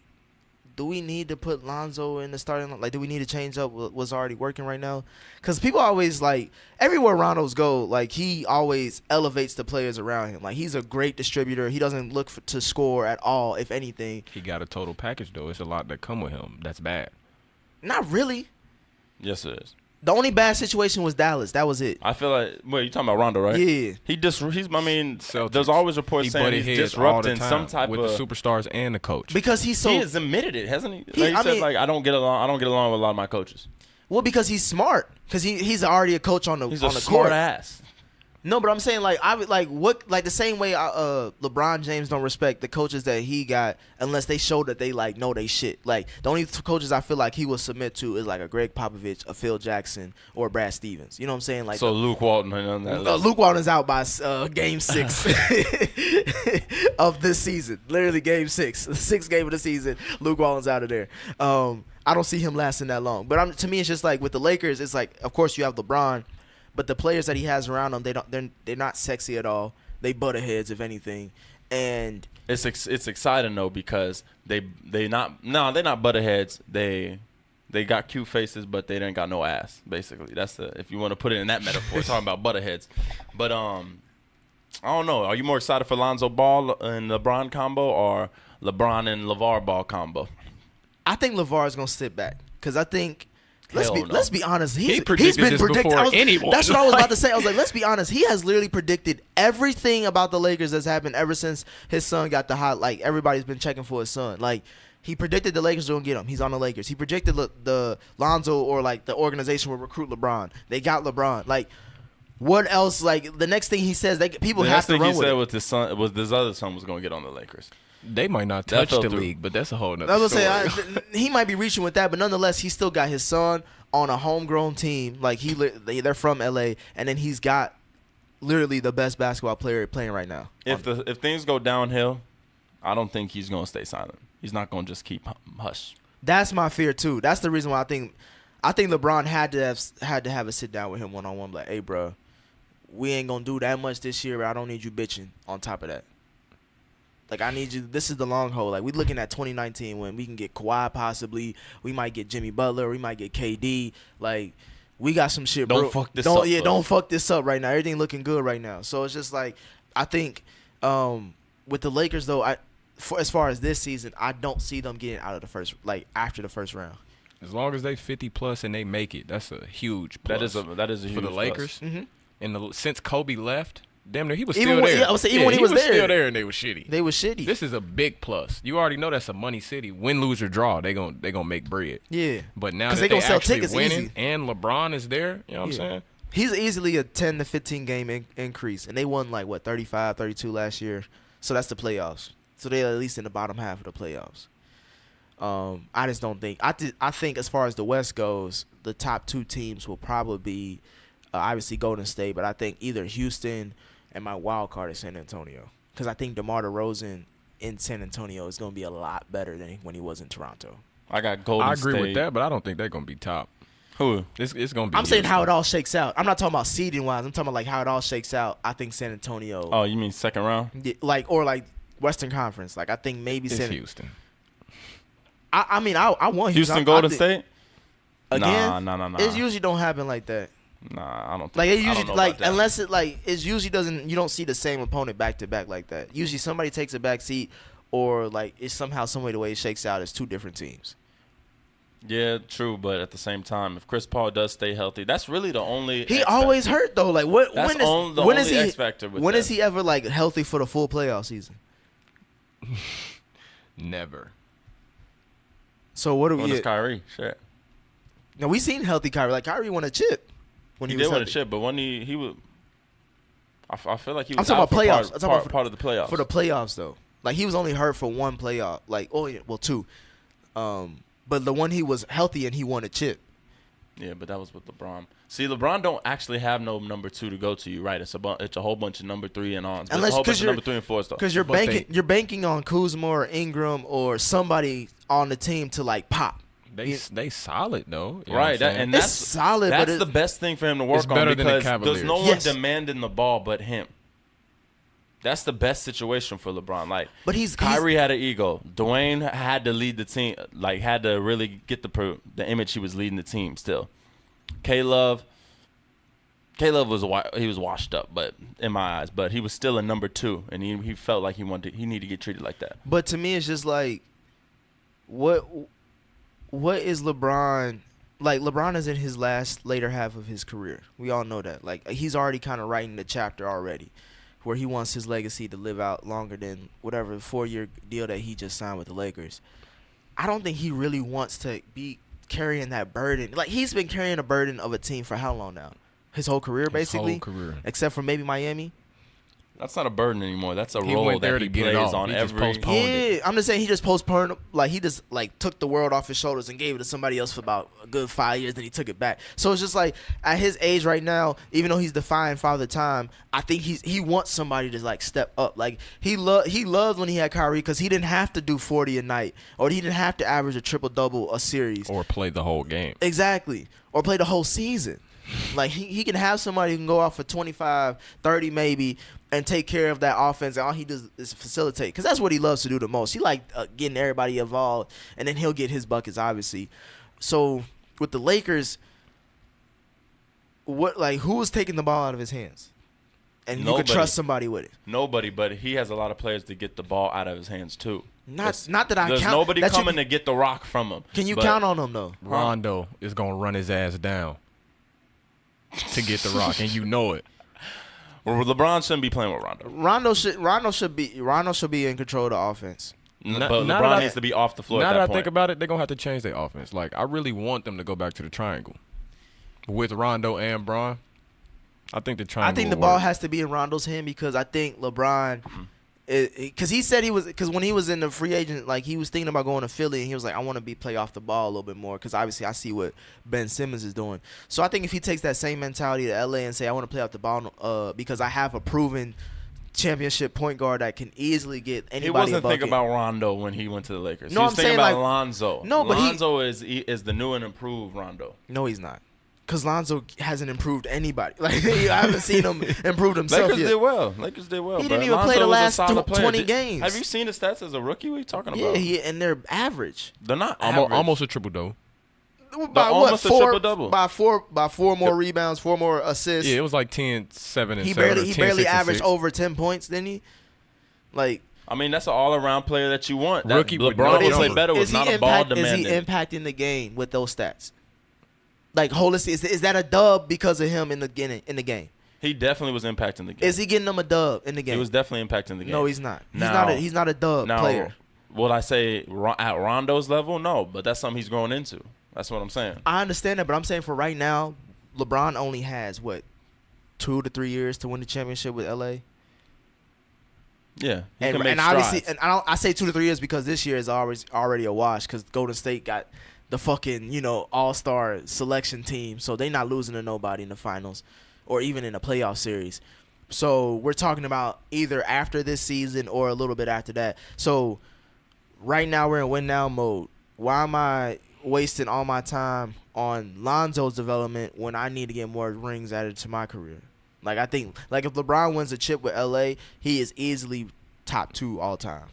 do we need to put Lonzo in the starting? Like, do we need to change up what's already working right now? Because people always, like, everywhere Rondo's go, like, he always elevates the players around him. Like, he's a great distributor. He doesn't look to score at all, if anything. He got a total package, though. It's a lot that come with him. That's bad. Not really. Yes, it is. The only bad situation was Dallas. That was it. I feel like, you talking about Rondo, right? Yeah. There's always reports saying he's disrupting some type with of the superstars and the coach. Because he has admitted it, hasn't he? He said, I don't get along with a lot of my coaches. Well, because he's smart. Because he's already a coach on the He's on a the smart court. ass. No, but I'm saying, like, I would the same way LeBron James don't respect the coaches that he got unless they show that they like know they shit. Like, the only coaches I feel like he will submit to is like a Greg Popovich, a Phil Jackson, or a Brad Stevens. You know what I'm saying? Like, so Luke Walton on that list. Luke Walton's out by game 6 of this season. Literally game 6, the 6th game of the season. Luke Walton's out of there. I don't see him lasting that long. But to me, it's just like with the Lakers, it's like, of course you have LeBron. But the players that he has around him, they're not sexy at all. They butt heads, if anything, and it's exciting though because they're not butt heads. They got cute faces, but they didn't got no ass. Basically, that's if you want to put it in that metaphor, talking about butt heads. But I don't know. Are you more excited for Lonzo Ball and LeBron combo or LeBron and LeVar Ball combo? I think LeVar is gonna sit back because I think. Let's be honest. He's been predicted. That's what I was about to say. I was like, let's be honest. He has literally predicted everything about the Lakers that's happened ever since his son got the hot. Like, everybody's been checking for his son. Like, he predicted the Lakers were gonna get him. He's on the Lakers. He predicted the Lonzo or like the organization will recruit LeBron. They got LeBron. Like, what else? Like, the next thing he says, people have to run with it. The next thing he said with his son was his other son was gonna get on the Lakers. They might not touch the league, but that's a whole nother I was story. saying he might be reaching with that, but nonetheless, he still got his son on a homegrown team. Like, they're from LA, and then he's got literally the best basketball player playing right now. If things go downhill, I don't think he's gonna stay silent. He's not gonna just keep hush. That's my fear too. That's the reason why I think LeBron had to have a sit down with him one-on-one. Like, hey, bro, we ain't gonna do that much this year, but I don't need you bitching on top of that. Like, I need you. This is the long haul. Like, we're looking at 2019 when we can get Kawhi possibly. We might get Jimmy Butler. We might get KD. Like, we got some shit, bro. Don't fuck this up. Yeah, don't fuck this up right now. Everything looking good right now. So it's just like, I think with the Lakers though, as far as this season, I don't see them getting out of the first, like, after the first round. As long as they 50+ and they make it, that's a huge plus. That is a huge for the plus. Lakers. Mm-hmm. And since Kobe left. Damn near, he was Even still there. Yeah, I would say even when he was there, still there, and they were shitty. They were shitty. This is a big plus. You already know that's a money city. Win, lose, or draw, they gonna make bread. Yeah. But now that they sell actually tickets winning, easy. and LeBron is there, you know what I'm saying? He's easily a 10 to 15 game increase, and they won like 35, 32 last year. So that's the playoffs. So they're at least in the bottom half of the playoffs. I just don't think. I think as far as the West goes, the top 2 teams will probably be obviously Golden State, but I think either Houston. And my wild card is San Antonio. Because I think DeMar DeRozan in San Antonio is going to be a lot better than when he was in Toronto. I got Golden State. I agree with that, but I don't think they're going to be top. Who? It's going to be I'm saying how it all shakes out. I'm not talking about seeding-wise. I'm talking about, like, how it all shakes out. I think San Antonio. Oh, you mean second round? Or Western Conference. Like, I think maybe Houston. I mean, I want Houston. Houston. Golden State? Again? Nah. It usually don't happen like that. Nah, I don't think. Like, it usually, I don't know like, about that. unless it usually doesn't, you don't see the same opponent back to back like that. Usually somebody takes a back seat, or like it's somehow, some way the way it shakes out is 2 different teams. Yeah, true, but at the same time, if Chris Paul does stay healthy, that's really the only. He always hurt though. Like, when is he? X factor with when that. is he ever like healthy for the full playoff season? Never. So what do When we? is Kyrie? Shit. Now we seen healthy Kyrie. Like, Kyrie won a chip when He was did win a healthy. chip, but when he was, I feel like he I'm was talking out about for playoffs. I'm talking about part of the playoffs. For the playoffs though, like he was only hurt for one playoff. Like, 2. But the one he was healthy and he won a chip. Yeah, but that was with LeBron. See, LeBron don't actually have no number 2 to go to you, right? It's a whole bunch of number 3 and ons. It's a whole bunch of number 3 and 4 stuff. Because you're banking on Kuzma or Ingram or somebody on the team to like pop. They solid though, you know right? what I'm saying? It's solid. That's but the best thing for him to work it's better on than the because Cavaliers. there's no one demanding the ball but him. That's the best situation for LeBron. Like, But Kyrie had an ego. Dwayne had to lead the team. Like, had to really get the image he was leading the team. Still, K-Love was washed up, but in my eyes, but he was still a number 2, and he felt like he needed to get treated like that. But to me, it's just like, what is LeBron? Like, LeBron is in his later half of his career. We all know that. Like, he's already kind of writing the chapter already, where he wants his legacy to live out longer than whatever 4-year deal that he just signed with the Lakers. I don't think he really wants to be carrying that burden. Like, he's been carrying a burden of a team for how long now? His whole career, basically? His whole career. Except for maybe Miami? That's not a burden anymore. That's a He role went there that to he get it plays off. on He just every. postponed it. Yeah, I'm just saying he just postponed. Like, he just like took the world off his shoulders and gave it to somebody else for about a good 5 years. Then he took it back. So it's just like, at his age right now, even though he's defying Father Time, I think he wants somebody to like step up. Like, he loved when he had Kyrie because he didn't have to do 40 a night, or he didn't have to average a triple-double a series, Or play the whole game. exactly, or play the whole season. Like, he can have somebody who can go out for 25, 30 maybe, and take care of that offense, and all he does is facilitate. Because that's what he loves to do the most. He like getting everybody involved, and then he'll get his buckets, obviously. So, with the Lakers, who was taking the ball out of his hands? And you could trust somebody with it. Nobody, but he has a lot of players to get the ball out of his hands, too. Not that I count. There's nobody coming to get the rock from him. Can you count on him, though? Rondo is going to run his ass down to get the rock, and you know it. Well, LeBron shouldn't be playing with Rondo. Rondo should be in control of the offense. But LeBron needs to be off the floor Now at that that I point. think about it, they're going to have to change their offense. Like, I really want them to go back to the triangle. With Rondo and Bron, I think the triangle I think the ball has to be in Rondo's hand because I think LeBron, because he said because when he was in the free agent, like, he was thinking about going to Philly, and he was like, I want to play off the ball a little bit more because obviously I see what Ben Simmons is doing. So I think if he takes that same mentality to LA and say, I want to play off the ball because I have a proven championship point guard that can easily get anybody. He wasn't a bucket. thinking about Rondo when he went to the Lakers. No, he was I'm thinking saying, about like, Lonzo. No, but Lonzo is the new and improved Rondo. No, he's not. Because Lonzo hasn't improved anybody. Like, I haven't seen him improve himself Lakers yet. did well. Lakers did well. He bro. didn't even Lonzo play the was a last solid player. 20 games. Have you seen his stats as a rookie? What are you talking Yeah, about? and they're average. They're not average. almost a triple-double. By almost a triple-double. By four more rebounds, 4 more assists. Yeah, it was like 10, 7, and He 7. barely averaged over 10 points, didn't he? Like, I mean, that's an all-around player that you want. Rookie with LeBron no would play number. better with not a ball demanding. Is he impacting the game with those stats? Like, holistic, is that a dub because of him in the game? He definitely was impacting the game. Is he getting them a dub in the game? He was definitely impacting the game. No, he's not. Now- He's not a dub Now, player. would I say at Rondo's level? No, but that's something he's growing into. That's what I'm saying. I understand that, but I'm saying for right now, LeBron only has, 2 to 3 years to win the championship with LA? Yeah, he And, can make and obviously, strides. and I say 2 to 3 years because this year is already a wash because Golden State got the fucking, all-star selection team, so they're not losing to nobody in the finals or even in a playoff series. So we're talking about either after this season or a little bit after that. So right now we're in win-now mode. Why am I wasting all my time on Lonzo's development when I need to get more rings added to my career? Like, I think, like, if LeBron wins a chip with LA, he is easily top 2 all time.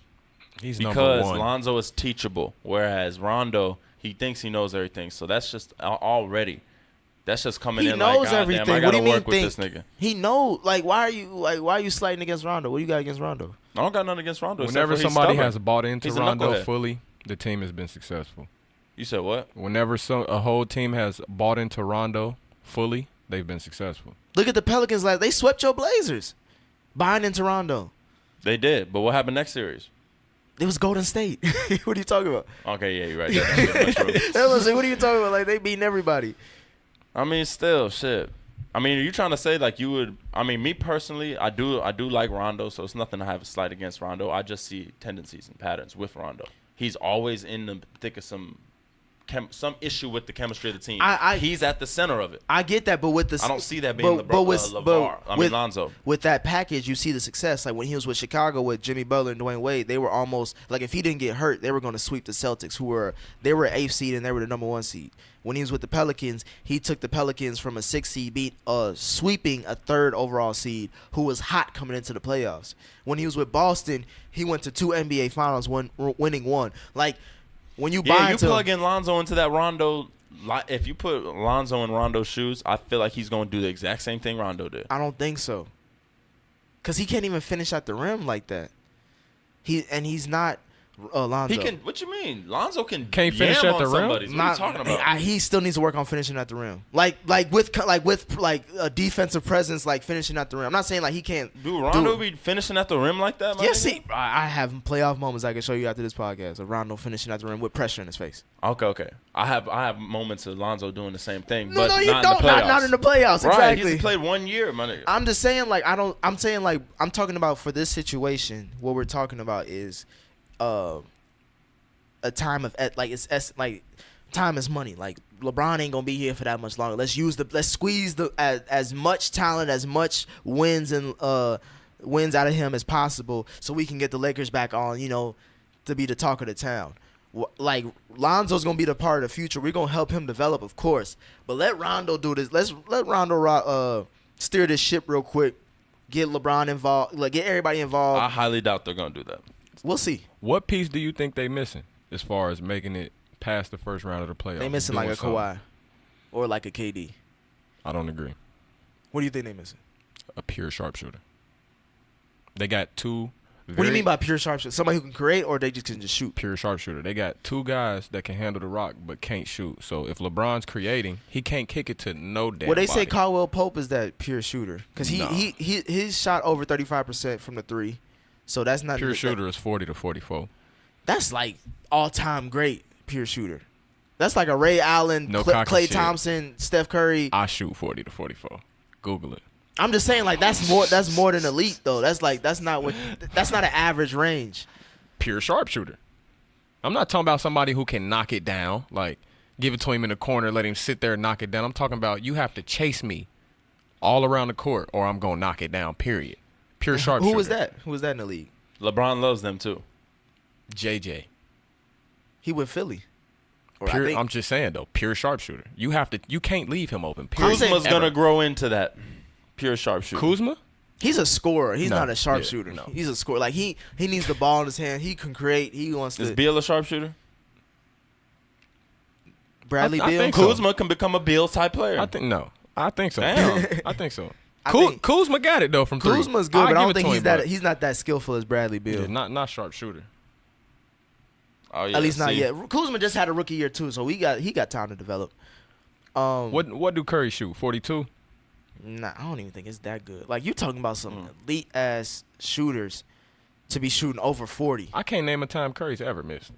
He's number Because 1. Lonzo is teachable, whereas Rondo, he thinks he knows everything. So that's just already. That's just coming He in knows like, God everything. damn, I What got do to you mean work with this think? nigga. He knows. Like, why are you sliding against Rondo? What do you got against Rondo? I don't got nothing against Rondo. Whenever except for he's somebody stubborn. has bought into He's a Rondo knucklehead. fully, the team has been successful. You said what? Whenever a whole team has bought into Rondo fully, they've been successful. Look at the Pelicans they swept your Blazers buying into Rondo. They did, but what happened next series? It was Golden State. What are you talking about? Okay, yeah, you're right. That don't get much room. What are you talking about? Like, they beating everybody. I mean, still, shit. I mean, are you trying to say like you would? I mean, me personally, I do like Rondo, so it's nothing to have a slight against Rondo. I just see tendencies and patterns with Rondo. He's always in the thick of some some issue with the chemistry of the team. He's at the center of it. I get that, but with the I don't see that being Lonzo. With that package, you see the success. Like when he was with Chicago with Jimmy Butler and Dwayne Wade, they were almost like if he didn't get hurt, they were going to sweep the Celtics, who were 8th seed and they were the number 1 seed. When he was with the Pelicans, he took the Pelicans from a 6th seed, sweeping a 3rd overall seed who was hot coming into the playoffs. When he was with Boston, he went to 2 NBA Finals, winning 1. Like when you plug in Lonzo into that Rondo. If you put Lonzo in Rondo's shoes, I feel like he's going to do the exact same thing Rondo did. I don't think so, because he can't even finish at the rim like that. He's not Lonzo. He can. What you mean? Lonzo can't finish at the rim. What are you talking about? He still needs to work on finishing at the rim. Like with a defensive presence, like finishing at the rim. I'm not saying like he can't. Dude, Rondo be finishing at the rim like that? Yes, I have playoff moments I can show you after this podcast of Rondo finishing at the rim with pressure in his face. Okay. I have moments of Lonzo doing the same thing, no, but you not don't. In the playoffs. Not in the playoffs. Right? Exactly. He's played 1 year, my nigga. I'm just saying like I'm saying like I'm talking about for this situation. What we're talking about is, a time of like time is money. Like LeBron ain't gonna be here for that much longer. Let's squeeze as much talent, as much wins out of him as possible, so we can get the Lakers back on. To be the talk of the town. Like Lonzo's gonna be the part of the future. We're gonna help him develop, of course, but let Rondo do this. Let Rondo steer this ship real quick. Get LeBron involved. Like get everybody involved. I highly doubt they're gonna do that. We'll see. What piece do you think they missing as far as making it past the first round of the playoffs? They missing like a Kawhi or like a KD. I don't agree. What do you think they missing? A pure sharpshooter. They got 2. What do you mean by pure sharpshooter? Somebody who can create, or they just can just shoot? Pure sharpshooter. They got 2 guys that can handle the rock but can't shoot. So if LeBron's creating, he can't kick it to no damn. Well, they say body. Caldwell Pope is that pure shooter because he shot over 35% from the 3. So that's not pure shooter is 40 to 44. That's like all-time great pure shooter. That's like a Ray Allen, Klay Thompson, Steph Curry. I shoot 40 to 44. Google it. I'm just saying, like that's more than elite though. That's not an average range. Pure sharpshooter. I'm not talking about somebody who can knock it down, like give it to him in the corner, let him sit there and knock it down. I'm talking about you have to chase me all around the court, or I'm gonna knock it down. Period. Pure sharpshooter. Who was that? Who was that in the league? LeBron loves them too. JJ. He with Philly. I'm just saying though, pure sharpshooter. You can't leave him open. Kuzma's gonna grow into that. Pure sharpshooter. Kuzma? He's a scorer. He's not a sharpshooter. Yeah, no. He's a scorer. Like he needs the ball in his hand. He can create. He wants to. Is Beal a sharpshooter? Bradley Beal. think Kuzma can become a Beal type player. I think no. I think so. Damn. I think so. I think Kuzma got it though from 3. Kuzma's good, but I don't think he's not that skillful as Bradley Beal. Yeah, not sharpshooter. Oh, yeah. At least not yet. Kuzma just had a rookie year too, so he got time to develop. What do Curry shoot? 42? Nah, I don't even think it's that good. Like you talking about some elite ass shooters to be shooting over 40. I can't name a time Curry's ever missed.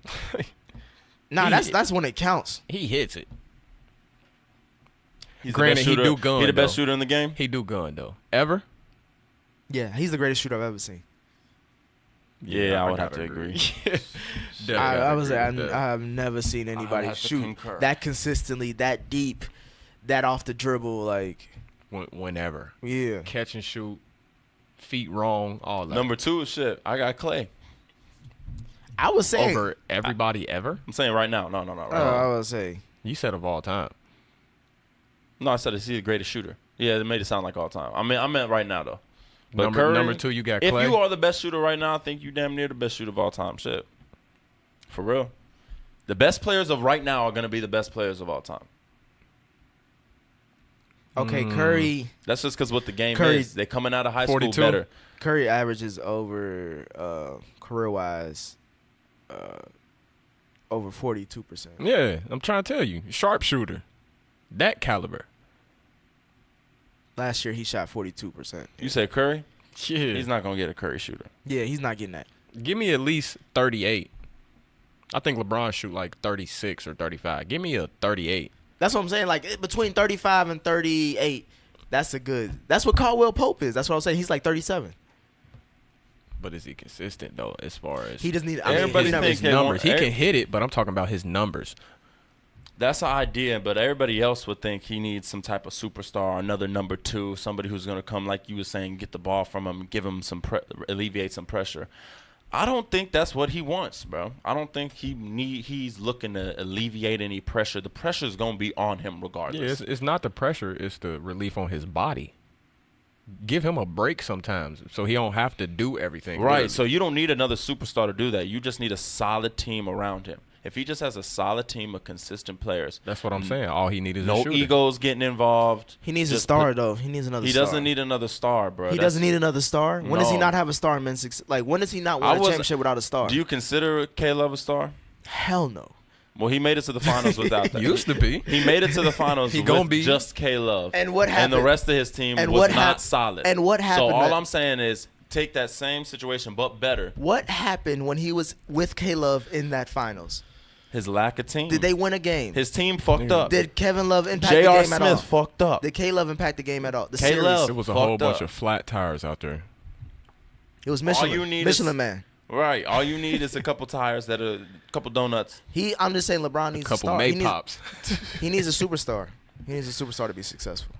Nah, that's when it counts. He hits it. He's Granted, he do gun. He the best shooter in the game. He do gun though. Ever? Yeah, he's the greatest shooter I've ever seen. Yeah, I would have to agree. I've never seen anybody shoot that consistently, that deep, that off the dribble, like whenever. Yeah, catch and shoot, feet wrong, all that. Number 2 is shit. I got Clay. I was saying over everybody ever. I'm saying right now. No. Right now. I was saying you said of all time. No, I said he's the greatest shooter. Yeah, it made it sound like all time. I meant right now though. But number 2, you got Clay. If you are the best shooter right now, I think you damn near the best shooter of all time. Shit. For real. The best players of right now are going to be the best players of all time. Okay, Curry. That's just because what the game is. They're coming out of high 42. school better. Curry averages over career-wise over 42%. Yeah, I'm trying to tell you. Sharpshooter. That caliber. Last year, he shot 42%. You say Curry? Yeah. He's not going to get a Curry shooter. Yeah, he's not getting that. Give me at least 38. I think LeBron shoot like 36 or 35. Give me a 38. That's what I'm saying. Like, between 35 and 38, that's what Caldwell Pope is. That's what I'm saying. He's like 37. But is he consistent, though, as far as... He doesn't need... his numbers. He can hit it, but I'm talking about his numbers. That's an idea, but everybody else would think he needs some type of superstar, another number 2, somebody who's going to come, like you were saying, get the ball from him, give him alleviate some pressure. I don't think that's what he wants, bro. I don't think he's looking to alleviate any pressure. The pressure's going to be on him regardless. Yeah, it's not the pressure, it's the relief on his body. Give him a break sometimes so he don't have to do everything. Right, literally. so you don't need another superstar to do that. You just need a solid team around him. If he just has a solid team of consistent players. That's what I'm saying. All he needs is no a shooter. egos getting involved. He needs a star, though. He needs another star. He doesn't need another star, bro. He doesn't need another star? When does he not have a star in men's like, when does he not win a championship without a star? Do you consider K-Love a star? Hell no. Well, he made it to the finals without that. Used to be. He made it to the finals with just K-Love. And what happened? And the rest of his team was not solid. And what happened? So all I'm saying is take that same situation, but better. What happened when he was with K-Love in that finals? His lack of team. Did they win a game? His team fucked up. Did Kevin Love impact the game at all? J.R. Smith fucked up. Did K-Love impact the game at all? The K-Love series. It was a whole bunch of flat tires out there. It was Michelin Man. Right. All you need is a couple tires a couple donuts. I'm just saying LeBron needs a couple star. Maypops. He needs a superstar. He needs a superstar to be successful.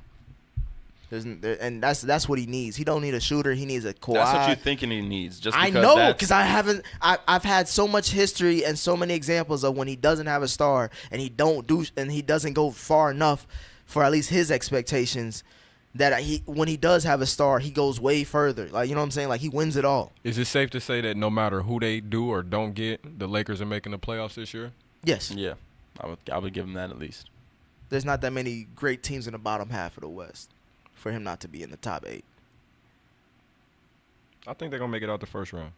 And that's what he needs. He don't need a shooter. He needs a Kawhi. That's what you're thinking he needs. Just I know, because I've had so much history and so many examples of when he doesn't have a star and he doesn't go far enough for at least his expectations. That when he does have a star, he goes way further. Like, you know what I'm saying? Like, he wins it all. Is it safe to say that no matter who they do or don't get, the Lakers are making the playoffs this year? Yes. Yeah, I would give him that at least. There's not that many great teams in the bottom half of the West for him not to be in the top 8. I think they're gonna make it out the first round,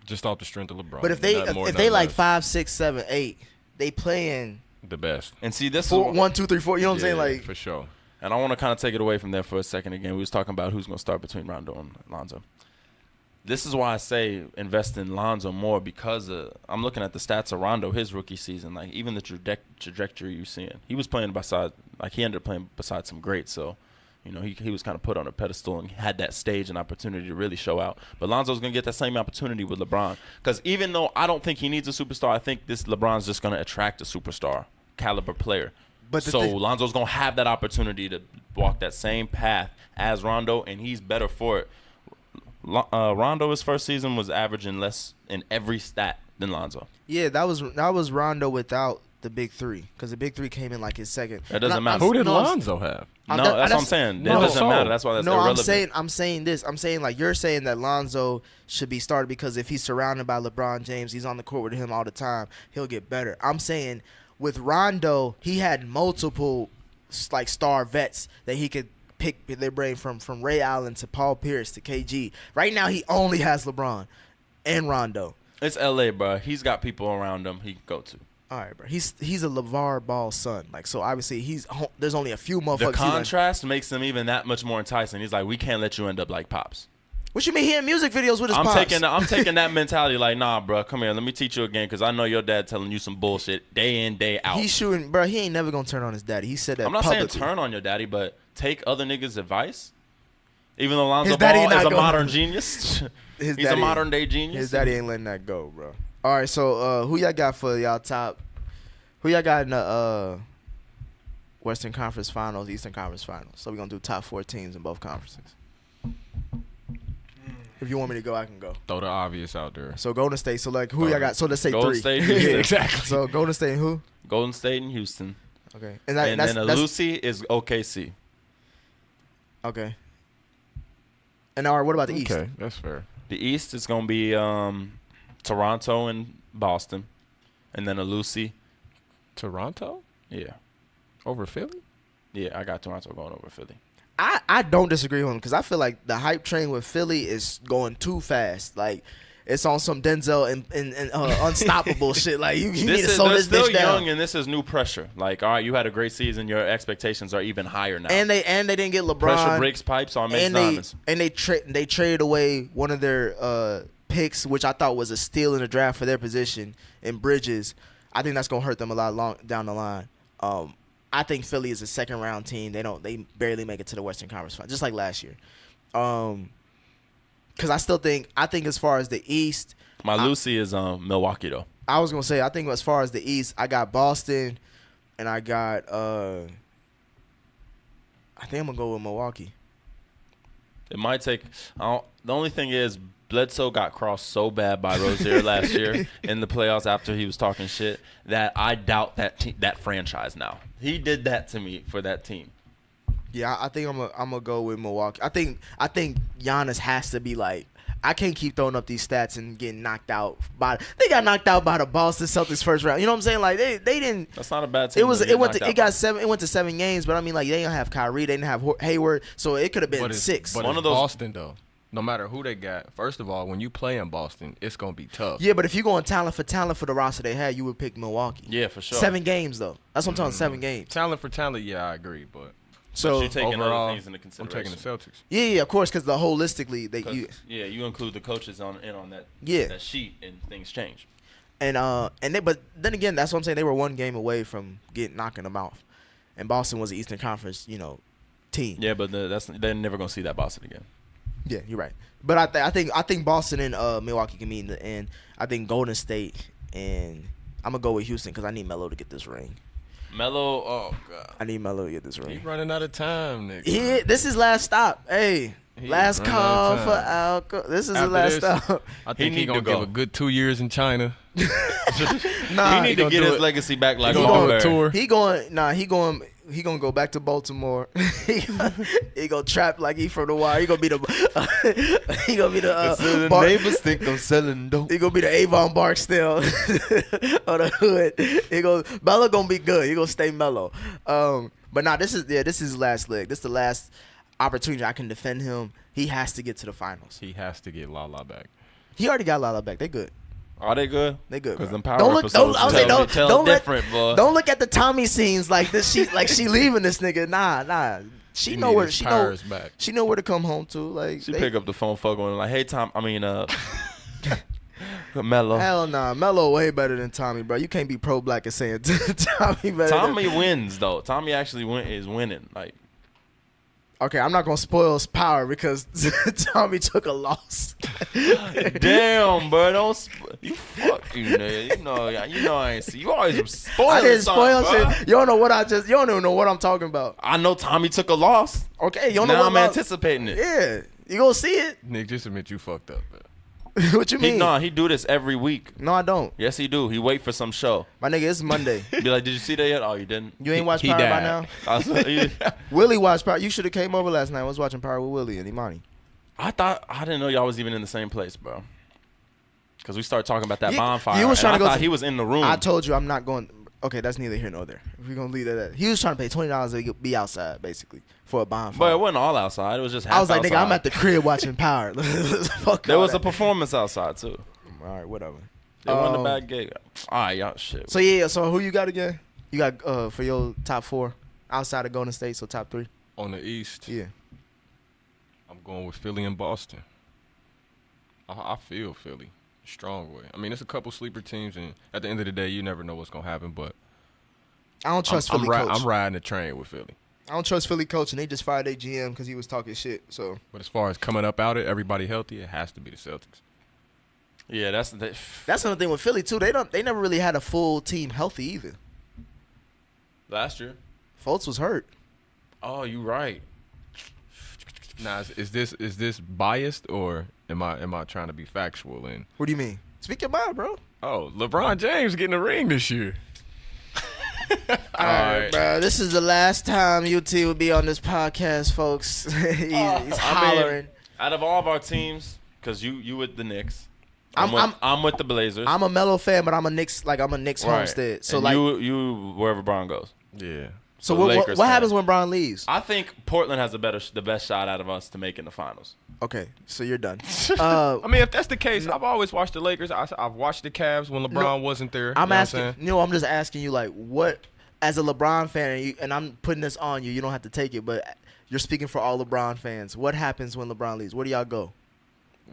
just off the strength of LeBron. But if they like 5, 6, 7, 8, they playing the best. And see, this is 1, 2, 3, 4. You know what I'm saying? Like, for sure. And I want to kind of take it away from there for a second again. We was talking about who's going to start between Rondo and Lonzo. This is why I say invest in Lonzo more, because I'm looking at the stats of Rondo, his rookie season. Like, even the trajectory you're seeing. He was playing he ended up playing beside some greats. So, you know, he was kind of put on a pedestal and had that stage and opportunity to really show out. But Lonzo's going to get that same opportunity with LeBron. Because even though I don't think he needs a superstar, I think this LeBron's just going to attract a superstar caliber player. So Lonzo's going to have that opportunity to walk that same path as Rondo, and he's better for it. Rondo, his first season, was averaging less in every stat than Lonzo. Yeah, that was Rondo without the big 3, because the big 3 came in like his second. That doesn't matter. Who did Lonzo have? No, that's what I'm saying. It doesn't matter. That's why that's irrelevant. I'm saying this. I'm saying, like, you're saying that Lonzo should be started because if he's surrounded by LeBron James, he's on the court with him all the time, he'll get better. I'm saying with Rondo, he had multiple like star vets that he could pick their brain from Ray Allen to Paul Pierce to KG. Right now, he only has LeBron and Rondo. It's LA, bro. He's got people around him he can go to. All right, bro. He's a LeVar Ball's son. Like, so obviously there's only a few motherfuckers. The contrast makes him even that much more enticing. He's like, we can't let you end up like Pops. What you mean he in music videos with his pops? I'm taking that mentality like, nah, bro, come here. Let me teach you again, because I know your dad telling you some bullshit day in, day out. He's shooting, bro. He ain't never going to turn on his daddy. He said that I'm not publicly. saying turn on your daddy, but take other niggas' advice. Even though Lonzo Ball is a modern genius. He's a modern-day genius. His daddy ain't letting that go, bro. All right, so who y'all got for y'all top? Who y'all got in the Western Conference Finals, Eastern Conference Finals? So we're going to do top 4 teams in both conferences. If you want me to go, I can go. Throw the obvious out there. So Golden State. So like who y'all got? So let's say Golden 3. State, Houston. Exactly. So Golden State and who? Golden State and Houston. Okay. And then Lucy is OKC. Okay. And all right, what about the East? Okay, that's fair. The East is going to be Toronto and Boston. And then a Lucy. Toronto? Yeah. Over Philly? Yeah, I got Toronto going over Philly. I don't disagree with him because I feel like the hype train with Philly is going too fast. Like, it's on some Denzel and unstoppable shit. Like, you need to slow this bitch down. They're still young, and this is new pressure. Like, all right, you had a great season. Your expectations are even higher now. And they didn't get LeBron. Pressure breaks pipes on makes diamonds. And they traded away one of their picks, which I thought was a steal in the draft for their position, in Bridges. I think that's gonna hurt them a lot down the line. I think Philly is a second round team. They barely make it to the Western Conference Final, just like last year. Because I think as far as the East, Lucy is Milwaukee though. I was gonna say I think as far as the East, I got Boston, and I got I think I'm gonna go with Milwaukee. It might take. The only thing is, Bledsoe got crossed so bad by Rozier last year in the playoffs after he was talking shit that I doubt that franchise now. He did that to me for that team. Yeah, I think I'm gonna go with Milwaukee. I think Giannis has to be like, I can't keep throwing up these stats and getting knocked out by. They got knocked out by the Boston Celtics first round. You know what I'm saying? Like they didn't. That's not a bad team. It went to 7 games, but I mean like they didn't have Kyrie, they didn't have Hayward, so it could have been 6. But one of those Boston though. No matter who they got, first of all, when you play in Boston, it's gonna be tough. Yeah, but if you're going talent for the roster they had, you would pick Milwaukee. Yeah, for sure. 7 games though. That's what I'm talking. 7 games. Talent for talent, yeah, I agree, but. So you're taking overall, other things into consideration. I'm taking the Celtics. Yeah, of course, because holistically you include the coaches on that that sheet and things change. But then again, that's what I'm saying. They were 1 game away from knocking them out, and Boston was the Eastern Conference, team. Yeah, but they're never gonna see that Boston again. Yeah, you're right. But I think Boston and Milwaukee can meet in the end. I think Golden State, and I'm gonna go with Houston because I need Melo to get this ring. Melo, oh god, I need Melo to get this ring. He's running out of time, nigga. This is last stop. Hey, last call for alcohol. This is his last stop. I think he's gonna give a good 2 years in China. Nah, he need to get his legacy back like a tour. He gonna go back to Baltimore. he gonna trap like he from the wire. He gonna be the neighbors think I'm selling dope. He gonna be the Avon Barksdale of the hood. Melo gonna be good. He gonna stay mellow. But nah, this is his last leg. This is the last opportunity I can defend him. He has to get to the finals. He has to get Lala back. He already got Lala back. They good. Are they good? They good. Because them power episodes tell different, boy. Don't look at the Tommy scenes like this. She leaving this nigga. Nah. She know where to come home to. Like she pick up the phone, fuck on like, hey Tom. Melo. Hell nah, Melo way better than Tommy, bro. You can't be pro black and saying Tommy better. Tommy wins though. Tommy actually is winning. Like. Okay, I'm not gonna spoil his power because Tommy took a loss. Damn, bro, don't you fuck you, nigga. You know I ain't see. You always spoil. I didn't spoil shit. You don't know what you don't even know what I'm talking about. I know Tommy took a loss. Okay, you don't now know I'm anticipating it. Yeah, you gonna see it. Nick, just admit you fucked up, man. What you mean? He do this every week. No, I don't. Yes, he do. He wait for some show. My nigga, it's Monday. Be like, did you see that yet? Oh, you didn't. You ain't watched Power by now? Willie watched Power. You should have came over last night. I was watching Power with Willie and Imani. I didn't know y'all was even in the same place, bro. Because we started talking about that bonfire. You was trying to go. He was in the room. I told you I'm not going. Okay, that's neither here nor there. We're gonna leave that at. He was trying to pay $20 to be outside, basically, for a bonfire. But it wasn't all outside. It was just half I was like, outside. nigga, I'm at the crib watching Power. There was a performance outside too. All right, whatever. It wasn't a bad gig. All right, y'all shit. So yeah, so who you got again? You got for your top 4 outside of Golden State, so top 3 on the East. Yeah, I'm going with Philly and Boston. I feel Philly strong way. I mean, it's a couple sleeper teams, and at the end of the day, you never know what's gonna happen. But I don't trust Philly coach. I'm riding the train with Philly. I don't trust Philly coach, and they just fired their GM because he was talking shit. So, but as far as coming up out it, everybody healthy, it has to be the Celtics. Yeah, that's another thing with Philly too. They never really had a full team healthy either. Last year, Fultz was hurt. Oh, you right. Now, is this biased or am I trying to be factual? And what do you mean? Speak your mind, bro. Oh, LeBron James getting a ring this year. All right, bro. This is the last time UT will be on this podcast, folks. he's hollering. Out of all of our teams, because you with the Knicks. I'm with the Blazers. I'm a Melo fan, but I'm a Knicks Homestead. So and like you wherever Bron goes. Yeah. So what happens when Bron leaves? I think Portland has the best shot out of us to make in the finals. Okay, so you're done. I mean, if that's the case, I've always watched the Lakers. I've watched the Cavs when LeBron wasn't there. I'm just asking you, like, what as a LeBron fan, and I'm putting this on you. You don't have to take it, but you're speaking for all LeBron fans. What happens when LeBron leaves? Where do y'all go?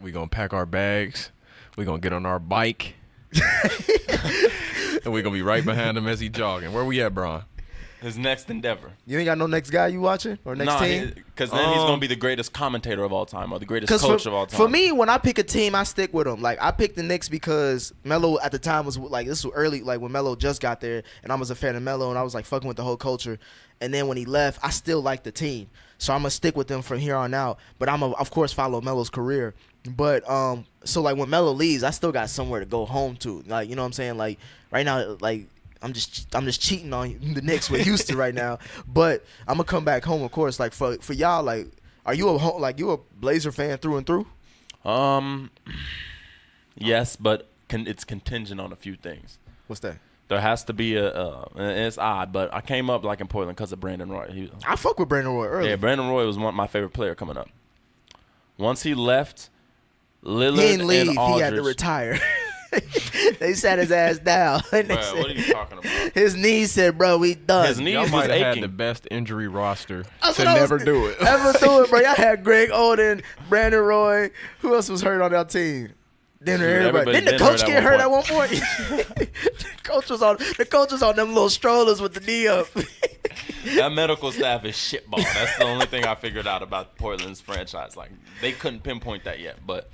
We gonna pack our bags. We gonna get on our bike, and we gonna be right behind him as he jogging. Where we at, Bron? His next endeavor. You ain't got no next guy you watching or next team? Because then he's gonna be the greatest commentator of all time or the greatest coach of all time. For me, when I pick a team, I stick with them. Like I picked the Knicks because Melo at the time was like this was early, like when Melo just got there, and I was a fan of Melo, and I was like fucking with the whole culture. And then when he left, I still like the team, so I'm gonna stick with them from here on out. But I'm gonna of course follow Melo's career. But so like when Melo leaves, I still got somewhere to go home to. Like you know what I'm saying? Like right now, like. I'm just cheating on the Knicks with Houston right now, but I'm gonna come back home, of course. Like for y'all, like, are you a Blazer fan through and through? Yes, but it's contingent on a few things. What's that? There has to be and it's odd, but I came up like in Portland because of Brandon Roy. I fuck with Brandon Roy early. Yeah, Brandon Roy was my favorite player coming up. Once he left, Lillard he didn't leave. and Aldridge, he had to retire. They sat his ass down. And bro, said, what are you talking about? His knees said, "Bro, we done." His knees Y'all was might have had aching. the best injury roster That's to what I never was- do it. Ever do it, bro? Y'all had Greg Oden, Brandon Roy. Who else was hurt on that team? Dinner, Shoot, everybody. everybody's Didn't the been coach get hurt hurt at one point? The coach was on them little strollers with the knee up. That medical staff is shitball. That's the only thing I figured out about Portland's franchise. Like they couldn't pinpoint that yet, but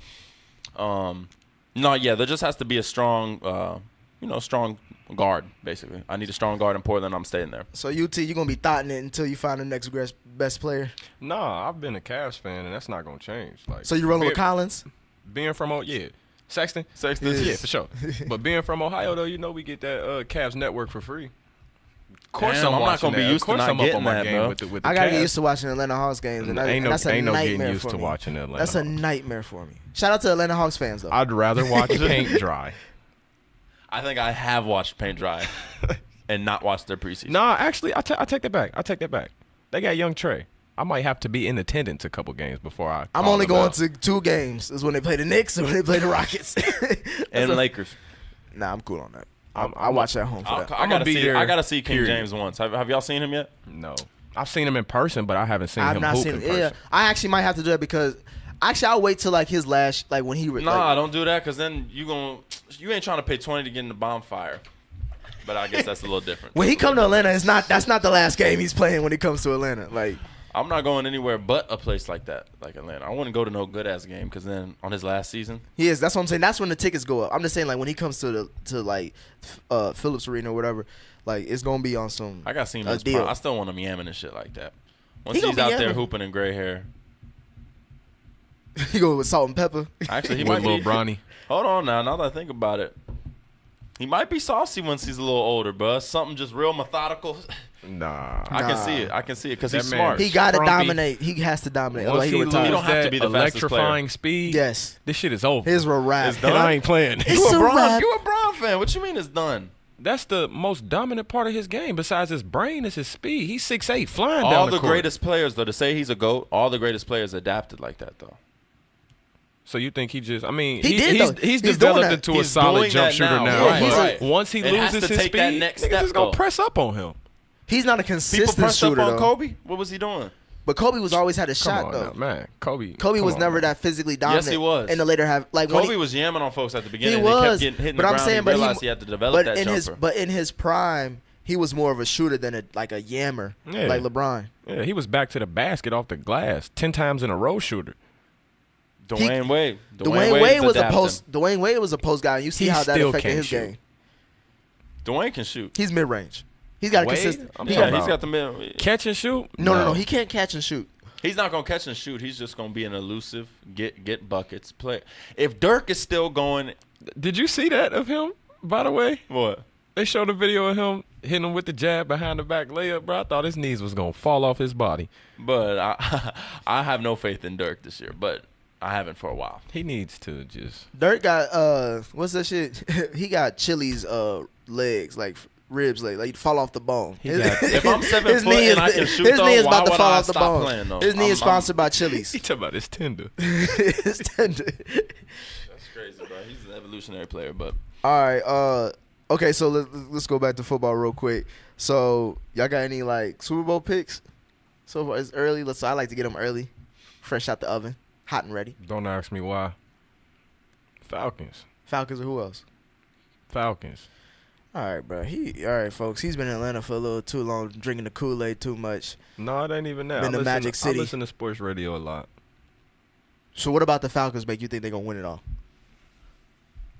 no, yeah, there just has to be a strong, strong guard. Basically, I need a strong guard in Portland. I'm staying there. So UT, you're gonna be thotting it until you find the next best player. Nah, I've been a Cavs fan, and that's not gonna change. Like, So you rolling with Collins? being from Sexton, Sexton, yeah, for sure. But being from Ohio, though, we get that Cavs network for free. Of course, Damn, I'm not watching gonna be that. used Of course, to not I'm up getting on my that, game bro. with the I gotta Cavs. get used to watching Atlanta Hawks games, and Ain't that's a no getting nightmare used for to me. watching Atlanta. That's a Hawks. nightmare for me. Shout out to Atlanta Hawks fans though. I'd rather watch paint dry. I think I have watched paint dry and not watched their preseason. Nah, actually, I take that back. They got young Trey. I might have to be in attendance a couple games before I. I'm call only them going out. to 2 games. Is when they play the Knicks or when they play the Rockets. and Lakers. Nah, I'm cool on that. I watch at home for that. I I'm gotta gonna be see. there, I gotta see King period. James once. Have y'all seen him yet? No, I've seen him in person, but I haven't seen I've him not hoop seen in it. person. Yeah, I actually might have to do that because I'll wait till like his last when he Nah, don't do that because then you ain't trying to pay $20 to get in the bonfire. But I guess that's a little different. when he come to Atlanta. That's not the last game he's playing when he comes to Atlanta. Like I'm not going anywhere but a place like that, like Atlanta. I wouldn't go to no good ass game because then on his last season, he is. That's what I'm saying. That's when the tickets go up. I'm just saying like when he comes to Phillips Arena or whatever, like it's gonna be on some. I got seen a his deal. prime. I still want him yamming and shit like that. Once He gonna he's be out there yamming. hooping in gray hair, He go with salt and pepper. actually he With might Lil be. Bronny. Hold on now that I think about it, he might be saucy once he's a little older, bro. Something just real methodical. Nah. I can see it because That he's man- smart. He got to Frumpy. dominate. He has to dominate. Once Otherwise he he retire. You don't have loses to be that the fastest player. electrifying speed, Yes, this shit is over. his a wrap. It's done? and I ain't playing. It's you a a Bron? wrap. You a Bron fan? What you mean it's done? That's the most dominant part of his game. Besides his brain, is his speed. He's 6'8", flying All down the the court. greatest players, though, to say he's a GOAT, all the greatest players adapted like that, though. So you think he just? I mean, He did, though. he's He's developed doing that. into a He's solid doing jump that shooter now. now. Yeah, he's but a- once he It has loses to his take speed, that next niggas step, is gonna though. press up on him. He's not a People consistent pressed up shooter on though. Kobe. What was he doing? But Kobe was always had a shot Come though. on, now, man. Kobe Was come never on, that physically dominant. Yes, he was. In the later half, like when Kobe he, was yamming on folks at the beginning. he and he kept was. getting hitting But the I'm ground. saying, he but realized he had to develop but that in jumper. in his prime, he was more of a shooter than a yammer, Yeah. like LeBron. Yeah, he was back to the basket off the glass 10 times in a row shooter. Dwayne Wade. Dwayne Wade was adapting. Dwayne Wade was a post guy. And you see He how that still affected can't his shoot. game. Dwayne can shoot. He's mid range. He's got a Wade? consistent. I'm he talking got- He's about- got the middle. Catch and shoot? no. He can't catch and shoot. He's not gonna catch and shoot. He's just gonna be an elusive, get buckets, play. If Dirk is still going, Did you see that of him, by the way? what? They showed a video of him hitting him with the jab behind the back layup, bro. I thought his knees was going to fall off his body. But I have no faith in Dirk this year. But I haven't for a while. He needs to just... Dirk got what's that shit? He got Chili's legs, like ribs, like he'd fall off the bone. If I'm 7 foot knee and I can shoot, his though, knee is why about to would fall I off the stop bone. playing, though? His knee is sponsored by Chili's. He talking about his tender. It's tender. That's crazy, bro. He's an evolutionary player, but All right. Okay. So let's go back to football real quick. So y'all got any like Super Bowl picks? So far it's early. So I like to get them early, fresh out the oven, hot and ready. Don't ask me why. Falcons. Falcons or who else? Falcons. All right, bro. All right, folks. He's been in Atlanta for a little too long, drinking the Kool-Aid too much. No, it ain't even that. Been to Magic City. I listen to sports radio a lot. So what about the Falcons make you think they're gonna win it all?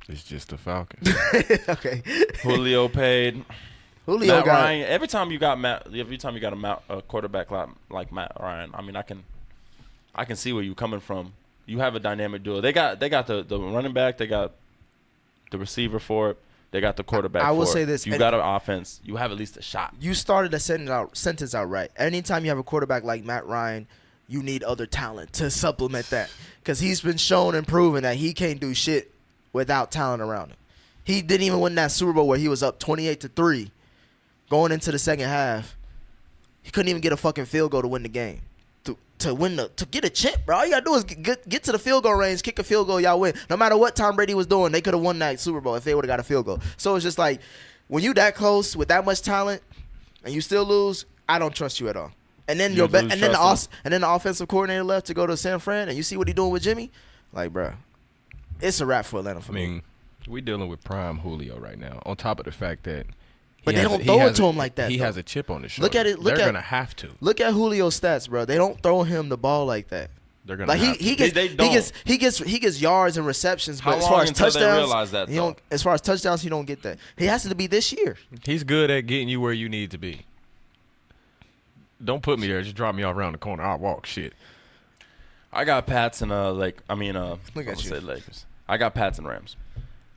It's just the Falcons. Okay. Julio paid. Julio Matt got Ryan. Every time you got a quarterback like Matt Ryan, I mean, I can see where you're coming from. You have a dynamic duo. They got the running back. They got the receiver for it. They got the quarterback. I will for say it. this: you got an offense. You have at least a shot. You started a sentence out right. Anytime you have a quarterback like Matt Ryan, you need other talent to supplement that, because he's been shown and proven that he can't do shit without talent around him. He didn't even win that Super Bowl where he was up 28-3 going into the second half. He couldn't even get a fucking field goal to win the game. To get a chip, bro. All you gotta do is get to the field goal range, kick a field goal, y'all win. No matter what Tom Brady was doing, they could have won that Super Bowl if they would have got a field goal. So it's just like, when you that close with that much talent and you still lose, I don't trust you at all. And then the offensive coordinator left to go to San Fran, and you see what he doing with Jimmy, like, bro, it's a wrap for Atlanta for me. We dealing with prime Julio right now. On top of the fact that. But they don't throw it to him like that. He though. has a chip on his shoulder. Look at it. They're gonna have to. Look at Julio's stats, bro. They don't throw him the ball like that. They're gonna have to. He gets yards and receptions, but How as long far as until they touchdowns, realize that, he don't. As far as touchdowns, he don't get that. He has to be this year. He's good at getting you where you need to be. Don't put me there. Just drop me off around the corner. I'll walk. Shit. I got Pats and Look at you. Lakers. I got Pats and Rams.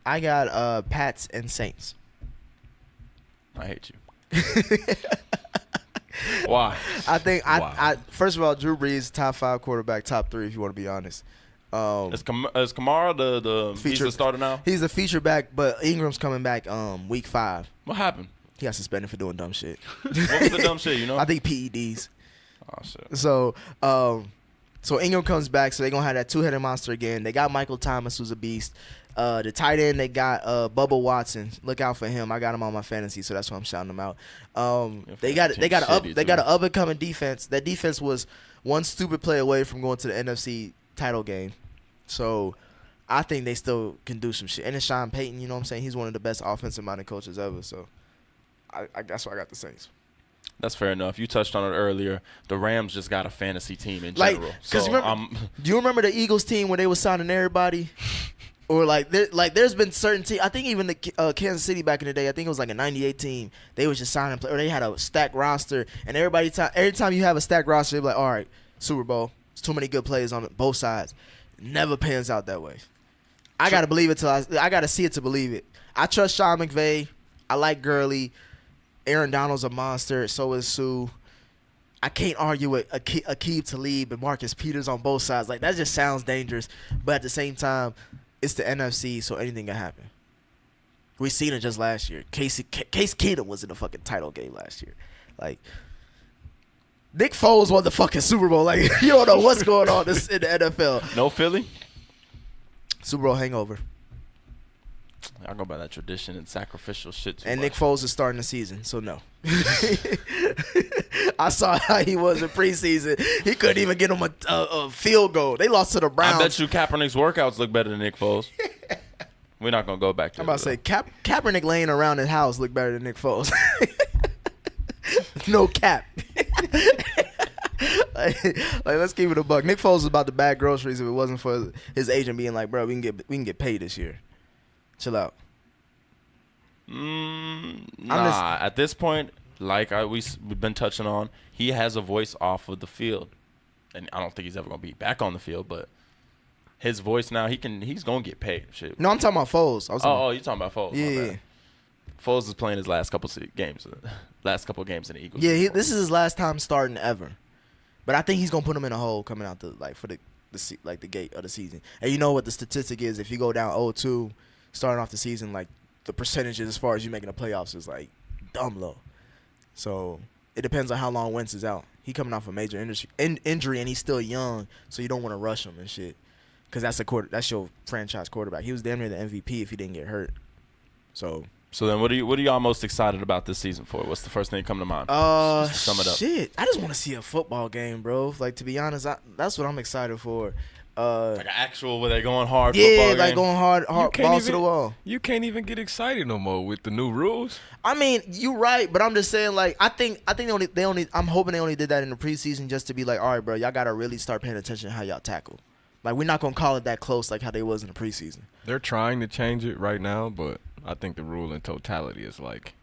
I got Pats and Saints. I hate you. Why? I think I first of all, Drew Brees, top 5 quarterback, top 3 if you want to be honest. Is Kamara the feature, he's the starter now? He's the feature back, but Ingram's coming back week 5. What happened? He got suspended for doing dumb shit. What was the dumb shit, you know? I think PEDs. Oh shit. So Ingram comes back, so they're gonna have that 2-headed monster again. They got Michael Thomas, who's a beast. The tight end, they got Bubba Watson. Look out for him. I got him on my fantasy, so that's why I'm shouting him out. They got an up and coming defense. That defense was one stupid play away from going to the NFC title game. So I think they still can do some shit. And it's Sean Payton, you know what I'm saying? He's one of the best offensive minded coaches ever. So that's why I got the Saints. That's fair enough. You touched on it earlier. The Rams just got a fantasy team in general. Do you remember the Eagles team where they was signing everybody? Or there's been certain teams. I think even the Kansas City back in the day, I think it was like a 98 team. They was just signing players. Or they had a stacked roster. And every time you have a stacked roster, they're like, all right, Super Bowl. There's too many good players on both sides. It never pans out that way. I got to believe it I got to see it to believe it. I trust Sean McVay. I like Gurley. Aaron Donald's a monster. So is Sue. I can't argue with Aqib Talib and Marcus Peters on both sides. Like, that just sounds dangerous. But at the same time, it's the NFC, so anything can happen. We seen it just last year. Case Keenum was in the fucking title game last year. Like, Nick Foles won the fucking Super Bowl. Like, you don't know what's going on in the NFL. No Philly? Super Bowl hangover. I go by that tradition and sacrificial shit too And much. Nick Foles is starting the season, so no. I saw how he was in preseason. He couldn't even get him a field goal. They lost to the Browns. I bet you Kaepernick's workouts look better than Nick Foles. We're not going to go back to I'm about to say, Kaepernick laying around his house look better than Nick Foles. No cap. like, let's keep it a buck. Nick Foles was about to bag groceries if it wasn't for his agent being like, bro, we can get paid this year. Chill out. Nah, at this point, like we've been touching on, he has a voice off of the field. And I don't think he's ever going to be back on the field, but his voice now, he's going to get paid. Shit. No, I'm talking about Foles. You're talking about Foles. Yeah. Foles is playing his last couple games in the Eagles. Yeah, this is his last time starting ever. But I think he's going to put him in a hole coming out for the gate of the season. And you know what the statistic is? If you go down 0-2 starting off the season, like, the percentages as far as you making the playoffs is like dumb low. So it depends on how long Wentz is out. He coming off a major injury and he's still young, so you don't want to rush him and shit. Because that's your franchise quarterback. He was damn near the MVP if he didn't get hurt. So then what are y'all most excited about this season for? What's the first thing that come to mind? Just to sum it up. Shit. I just want to see a football game, bro. Like, to be honest, that's what I'm excited for. Like an actual where they going hard Yeah, football like game? going hard can't balls to even- the wall. You can't even get excited no more with the new rules. I mean, you right, but I'm just saying, like, I think they only I'm hoping they only did that in the preseason just to be like, all right, bro, y'all gotta really start paying attention to how y'all tackle. Like, we're not gonna call it that close like how they was in the preseason. They're trying to change it right now, but I think the rule in totality is like,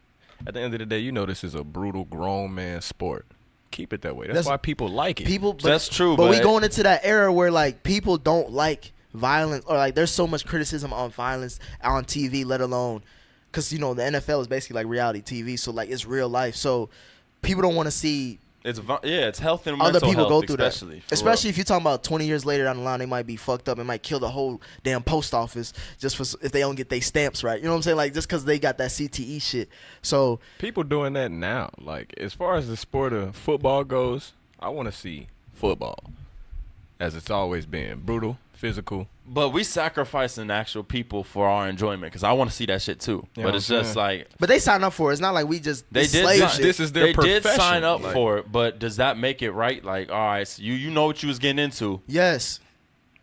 at the end of the day, you know this is a brutal grown man sport. Keep it that way. That's why people like it. That's true, but we but- going into that era where like people don't like violence, or like there's so much criticism on violence on TV, let alone because you know the NFL is basically like reality TV, so like it's real life. So people don't want to see It's health and other mental people health, go through especially, that. Especially if you're talking about 20 years later down the line, they might be fucked up and might kill the whole damn post office just for if they don't get their stamps right. You know what I'm saying? Like just because they got that CTE shit. So People doing that now. Like as far as the sport of football goes, I want to see football as it's always been, brutal, physical. But we sacrificing actual people for our enjoyment because I want to see that shit too. Yeah, but it's just like but they signed up for it. It's not like we just they did. slave shit. This is their They did profession. sign up Like, for it, but does that make it right? Like, all right, so you know what you was getting into. Yes.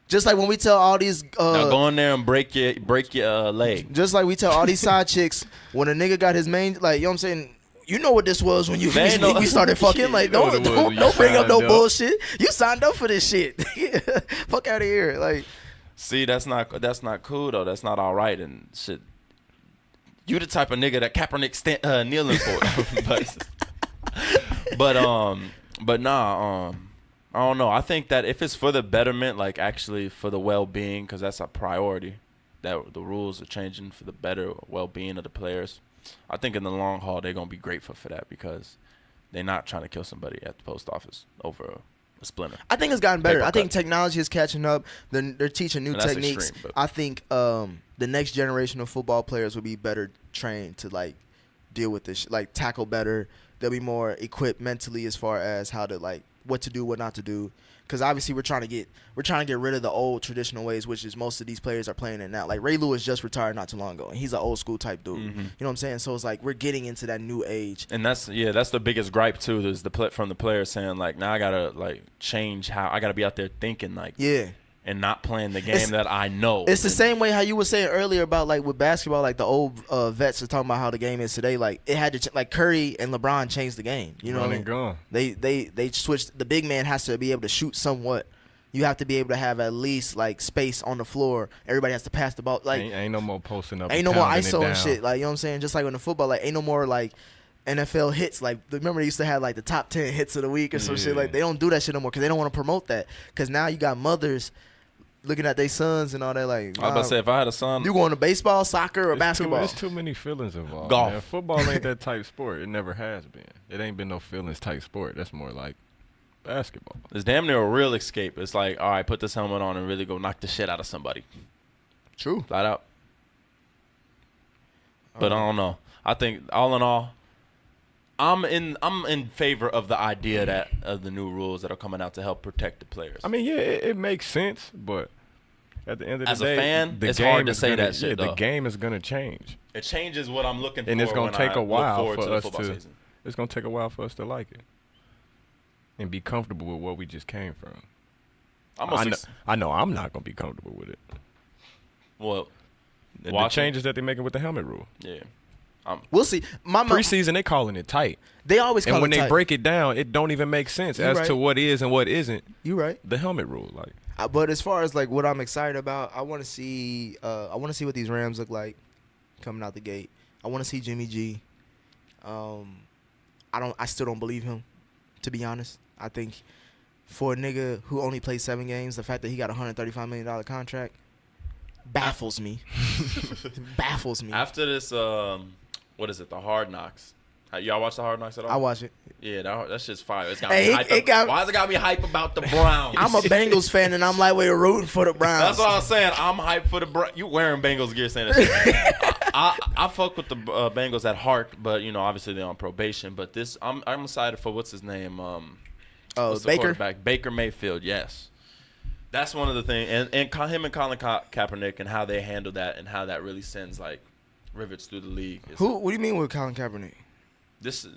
Just like when we tell all these Now go in there and break your leg. just like we tell all these side chicks when a nigga got his main, like, you know what I'm saying? You know what this was when They ain't know- we started fucking. Like, You know what don't it was when you don't bring up no signed up. bullshit. You signed up for this shit. Fuck out of here. Like, See, that's not cool though. That's not all right and shit. You the type of nigga that Kaepernick kneeling for. but nah. I don't know. I think that if it's for the betterment, like actually for the well-being, because that's a priority, that the rules are changing for the better well-being of the players. I think in the long haul they're gonna be grateful for that because they're not trying to kill somebody at the post office over a splinter. I think it's gotten better. Paper I think cut. technology is catching up. They're teaching new And that's techniques. extreme, but- I think the next generation of football players will be better trained to like deal with this, like tackle better. They'll be more equipped mentally as far as how to like what to do, what not to do. Because obviously we're trying to get rid of the old traditional ways, which is most of these players are playing it now. Like Ray Lewis just retired not too long ago, and he's an old school type dude. Mhm. You know what I'm saying? So it's like we're getting into that new age. And that's the biggest gripe too. There's from the players saying like, now I gotta like change how I gotta be out there thinking like, Yeah. and not playing the game that I know. It's the And- same way how you were saying earlier about like with basketball, like the old vets are talking about how the game is today. Like it had to like Curry and LeBron changed the game. You know what I mean? gun. They switched. The big man has to be able to shoot somewhat. You have to be able to have at least like space on the floor. Everybody has to pass the ball. Like Ain't no more posting up. ain't and no more pounding it ISO and down. shit. Like you know what I'm saying? Just like in the football, like ain't no more like NFL hits. Like remember they used to have like the top 10 hits of the week or some shit. Yeah. Like they don't do that shit no more because they don't want to promote that. Because now you got mothers looking at their sons and all that. Like I was about to say if I had a son, you going to baseball, soccer, or basketball? There's too many feelings involved. Golf. Man. Football ain't that type sport. It never has been. It ain't been no feelings type sport. That's more like basketball. it's damn near a real escape. It's like, all right, put this helmet on and really go knock the shit out of somebody. True. Flat out. But I don't know. I think all in all, I'm in favor of the idea that of the new rules that are coming out to help protect the players. I mean, yeah, it makes sense, but at the end of the As a day, fan, the it's game hard to is say gonna- that shit, Yeah, the though. game is gonna change, it changes what I'm looking for. and it's gonna when take I a look while forward for to the us football to. season. It's gonna take a while for us to like it and be comfortable with what we just came from. I know I'm not gonna be comfortable with it. Well, The watching- changes that they're making with the helmet rule. Yeah. We'll see. Preseason, they calling it tight, They always call and when it they tight. break it down, it don't even make sense You as right. to what is and what isn't You right. the helmet rule. Like, But as far as like what I'm excited about, I want to see. I want to see what these Rams look like coming out the gate. I want to see Jimmy G. I still don't believe him, to be honest. I think for a nigga who only played 7 games, the fact that he got a $135 million contract baffles me. Baffles me. After this, what is it? The Hard Knocks. Y'all watch the Hard Knocks at all? I watch it. Yeah, that shit's fire. It's got Hey, me it hype. got- Why has it got me hype about the Browns? I'm a Bengals fan, and I'm like, we're rooting for the Browns. That's what I was saying. I'm hyped for the Browns. You wearing Bengals gear saying that. I fuck with the Bengals at heart, but you know, obviously they're on probation. But this, I'm excited for what's his name? What's the Baker. quarterback? Baker Mayfield. Yes, that's one of the things. And him and Colin Kaepernick and how they handle that and how that really sends like rivets through the league. What do you mean with Colin Kaepernick? This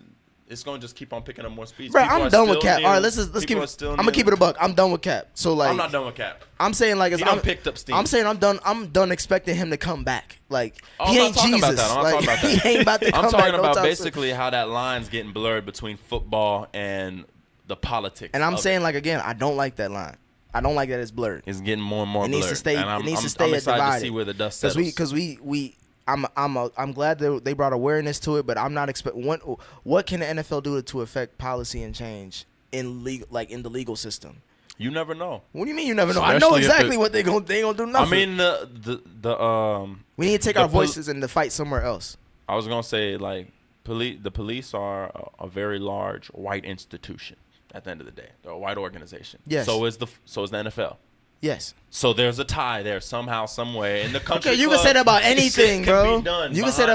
it's gonna just keep on picking up more speed. Bro, I'm done with Cap. All right, let's keep. I'm gonna keep it a buck. I'm done with Cap. So like, I'm not done with Cap. I'm saying like, He done picked up steam. I'm saying I'm done expecting him to come back. Like Oh, he I'm ain't not talking Jesus. about that. I'm not Like, talking about that. He ain't about to come I'm back. talking no about time basically how that line's getting blurred between football and the politics. And I'm of saying it. like again, I don't like that line. I don't like that it's blurred. It's getting more and more It blurred. needs to stay. And It needs to stay I'm at excited divided. to see where the dust settles. Because I'm glad that they brought awareness to it, but I'm not expecting what can the NFL do to affect policy and change in the legal system. You never know. What do you mean you never know? I know exactly what they gonna do. Nothing. I mean the we need to take our voices and to fight somewhere else. I was gonna say like the police are a very large white institution. At the end of the day, they're a white organization. Yes. So is the NFL. Yes. So there's a tie there somehow, some way in the country. Okay, you can say that about anything, bro. You can say that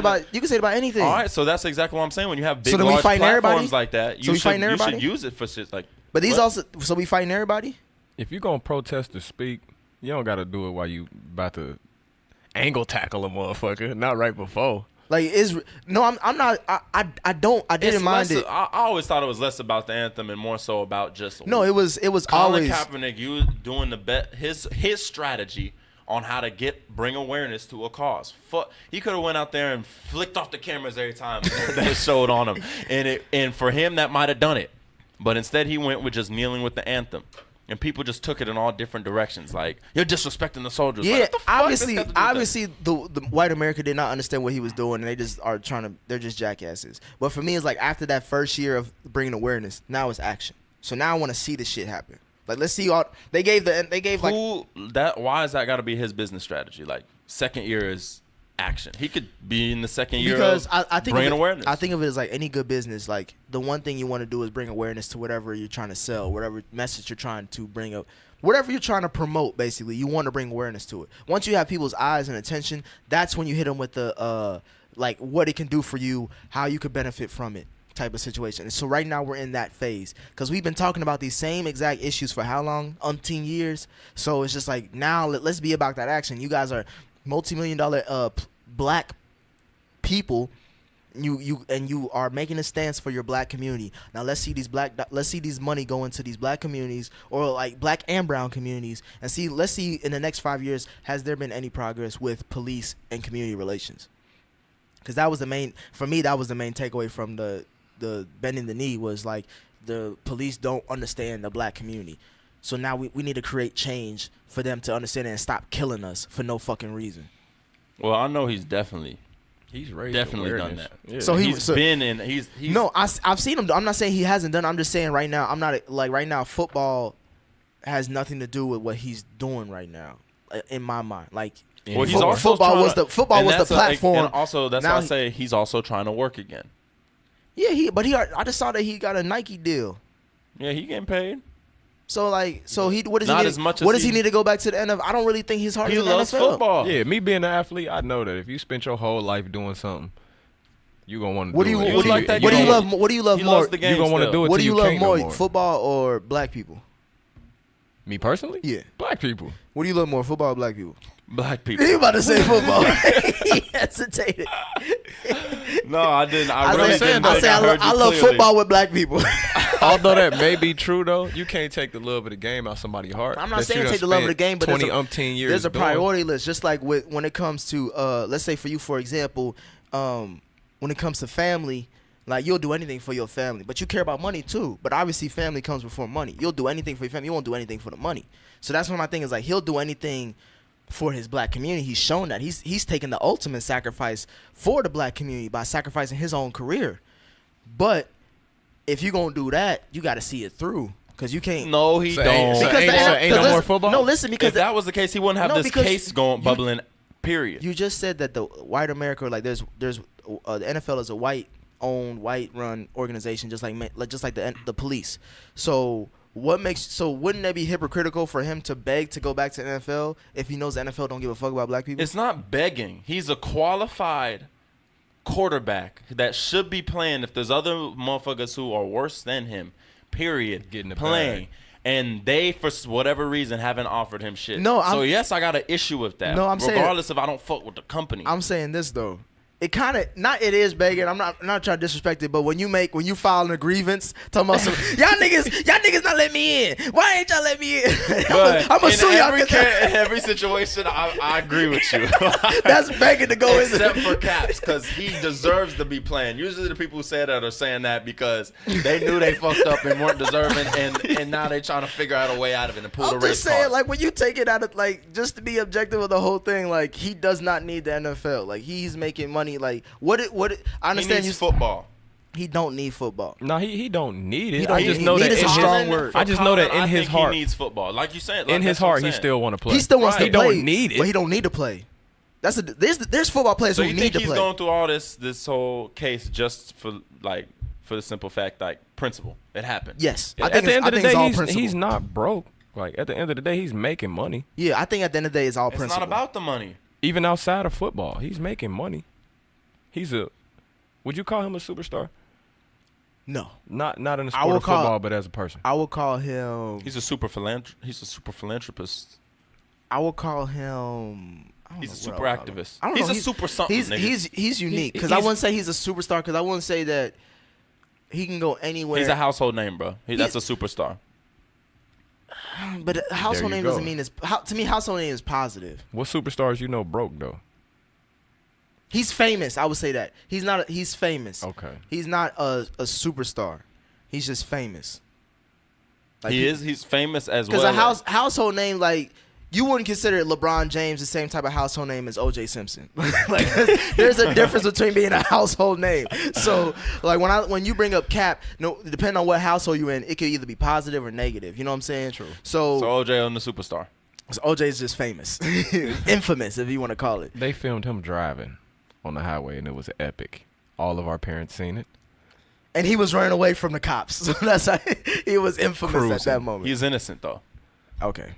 about anything. All right, so that's exactly what I'm saying. When you have big, So then we large fighting platforms everybody? like that, So we fighting you everybody? should use it for shit like. But these what? so we fighting everybody. If you gonna protest to speak, you don't gotta do it while you about to angle tackle a motherfucker. Not right before. Like I'm not. I didn't mind it. I always thought it was less about the anthem and more so about just. No, it was Colin always. Kaepernick, you doing his strategy on how to bring awareness to a cause. He could have went out there and flicked off the cameras every time they showed on him, and for him that might have done it, but instead he went with just kneeling with the anthem. And people just took it in all different directions. Like, you're disrespecting the soldiers. Yeah, like, what the fuck? obviously, the white America did not understand what he was doing, and they just are they're just jackasses. But for me, it's like after that first year of bringing awareness, now it's action. So now I want to see this shit happen. Like, let's see why is that got to be his business strategy? Like, second year is action. He could be in the second year because of I think bringing awareness. I think of it as like any good business. Like the one thing you want to do is bring awareness to whatever you're trying to sell, whatever message you're trying to bring up, whatever you're trying to promote. Basically, you want to bring awareness to it. Once you have people's eyes and attention, that's when you hit them with the like what it can do for you, how you could benefit from it, type of situation. And so right now we're in that phase because we've been talking about these same exact issues for how long? Umpteen years. So it's just like now let's be about that action. You guys are multi-million-dollar black people. You are making a stance for your black community. Now let's see these money go into these black communities or like black and brown communities, and let's see in the next 5 years has there been any progress with police and community relations? Because that was the main takeaway from the bending the knee was like the police don't understand the black community. So now we need to create change for them to understand it and stop killing us for no fucking reason. Well, I know he's definitely definitely done that. Yeah. So he's been in. He's no, I've seen him. I'm not saying he hasn't done. I'm just saying right now. I'm not like right now. Football has nothing to do with what he's doing right now, in my mind. Like, well, he's also football was the platform. And also, that's why I say he's also trying to work again. Yeah, I just saw that he got a Nike deal. Yeah, he getting paid. So what does Not he need? as much What as does he need to go back to the NFL? I don't really think he's hard. He as loves NFL. football. Yeah, me being an athlete, I know that if you spent your whole life doing something, you gonna want to What do do you it. what do like that you game. love? What do you love He more? loves the game. You gonna want to still. do it. What till do you you love can't no more, more. football or black people? Me personally? Yeah. Black people. What do you love more, football or black people? Black people. He about to say football. He hesitated. No, I didn't. I really didn't. I say I love football with black people. Although that may be true, though, you can't take the love of the game out somebody's heart. I'm not that saying you done take the love of the spent game, but 20-umpteen years there's a doing. priority list. Just like when it comes to, let's say for you, for example, when it comes to family, like you'll do anything for your family, but you care about money too. But obviously, family comes before money. You'll do anything for your family. You won't do anything for the money. So that's what my thing is. Like he'll do anything for his black community. He's shown that he's taken the ultimate sacrifice for the black community by sacrificing his own career. But if you're gonna do that, you got to see it through, because you can't. No, he So don't. ain't no more football? No, listen, because If that was the case, he wouldn't have No, this because case bubbling. Period. you just said that the white America, like there's the NFL is a white-owned, white-run organization, just like the police. So wouldn't that be hypocritical for him to beg to go back to the NFL if he knows the NFL don't give a fuck about black people? It's not begging. He's a qualified quarterback that should be playing. If there's other motherfuckers who are worse than him, period, Getting the playing. bag. And they, for whatever reason, haven't offered him shit. No, so yes, I got an issue with that. No, I'm saying- regardless if I don't fuck with the company. I'm saying this though. It kind of it is begging. I'm not trying to disrespect it, but when you file a grievance talking about some y'all niggas not let me in. Why ain't y'all let me in? I'm gonna sue y'all. In every situation, I agree with you. That's begging to go in. Except for Caps, because he deserves to be playing. Usually the people who say that are saying that because they knew they fucked up and weren't deserving, and now they trying to figure out a way out of it and pull the race card. I'm just saying, like when you take it out of just to be objective of the whole thing, like he does not need the NFL. Like he's making money. Like what? I understand he needs football. He don't need football. No, he don't need it. I just know that in strong word. I just know that in his heart he needs football. Like you said, in his heart he still want to play. He still wants to play. He don't need it. But he don't need to play. There's football players who need to play. So you think he's going through all this whole case just for the simple fact principle? It happened. Yes. At the end of the day, he's not broke. Like at the end of the day, he's making money. Yeah, I think at the end of the day, it's all principle. It's not about the money. Even outside of football, he's making money. Would you call him a superstar? No. Not in the sport of football, but as a person. I would call him. He's a super philanthropist. I would call him. He's a super activist. I don't he's know. a super something. He's unique because I wouldn't say he's a superstar because I wouldn't say that he can go anywhere. He's a household name, bro. That's a superstar. But household name doesn't mean to me. Household name is positive. What superstars you know broke though? He's famous. I would say that he's famous. Okay. He's not a superstar. He's just famous. Like he's famous as well. Because a household name, like you wouldn't consider LeBron James the same type of household name as O.J. Simpson. Like there's a difference between being a household name. So like when you bring up Cap, depending on what household you're in, it could either be positive or negative. You know what I'm saying? True. So O.J. on the superstar. So O.J. is just famous, infamous if you want to call it. They filmed him driving on the highway, and it was epic. All of our parents seen it. And he was running away from the cops. So that's how he was infamous Cruising. At that moment. He's innocent, though. Okay.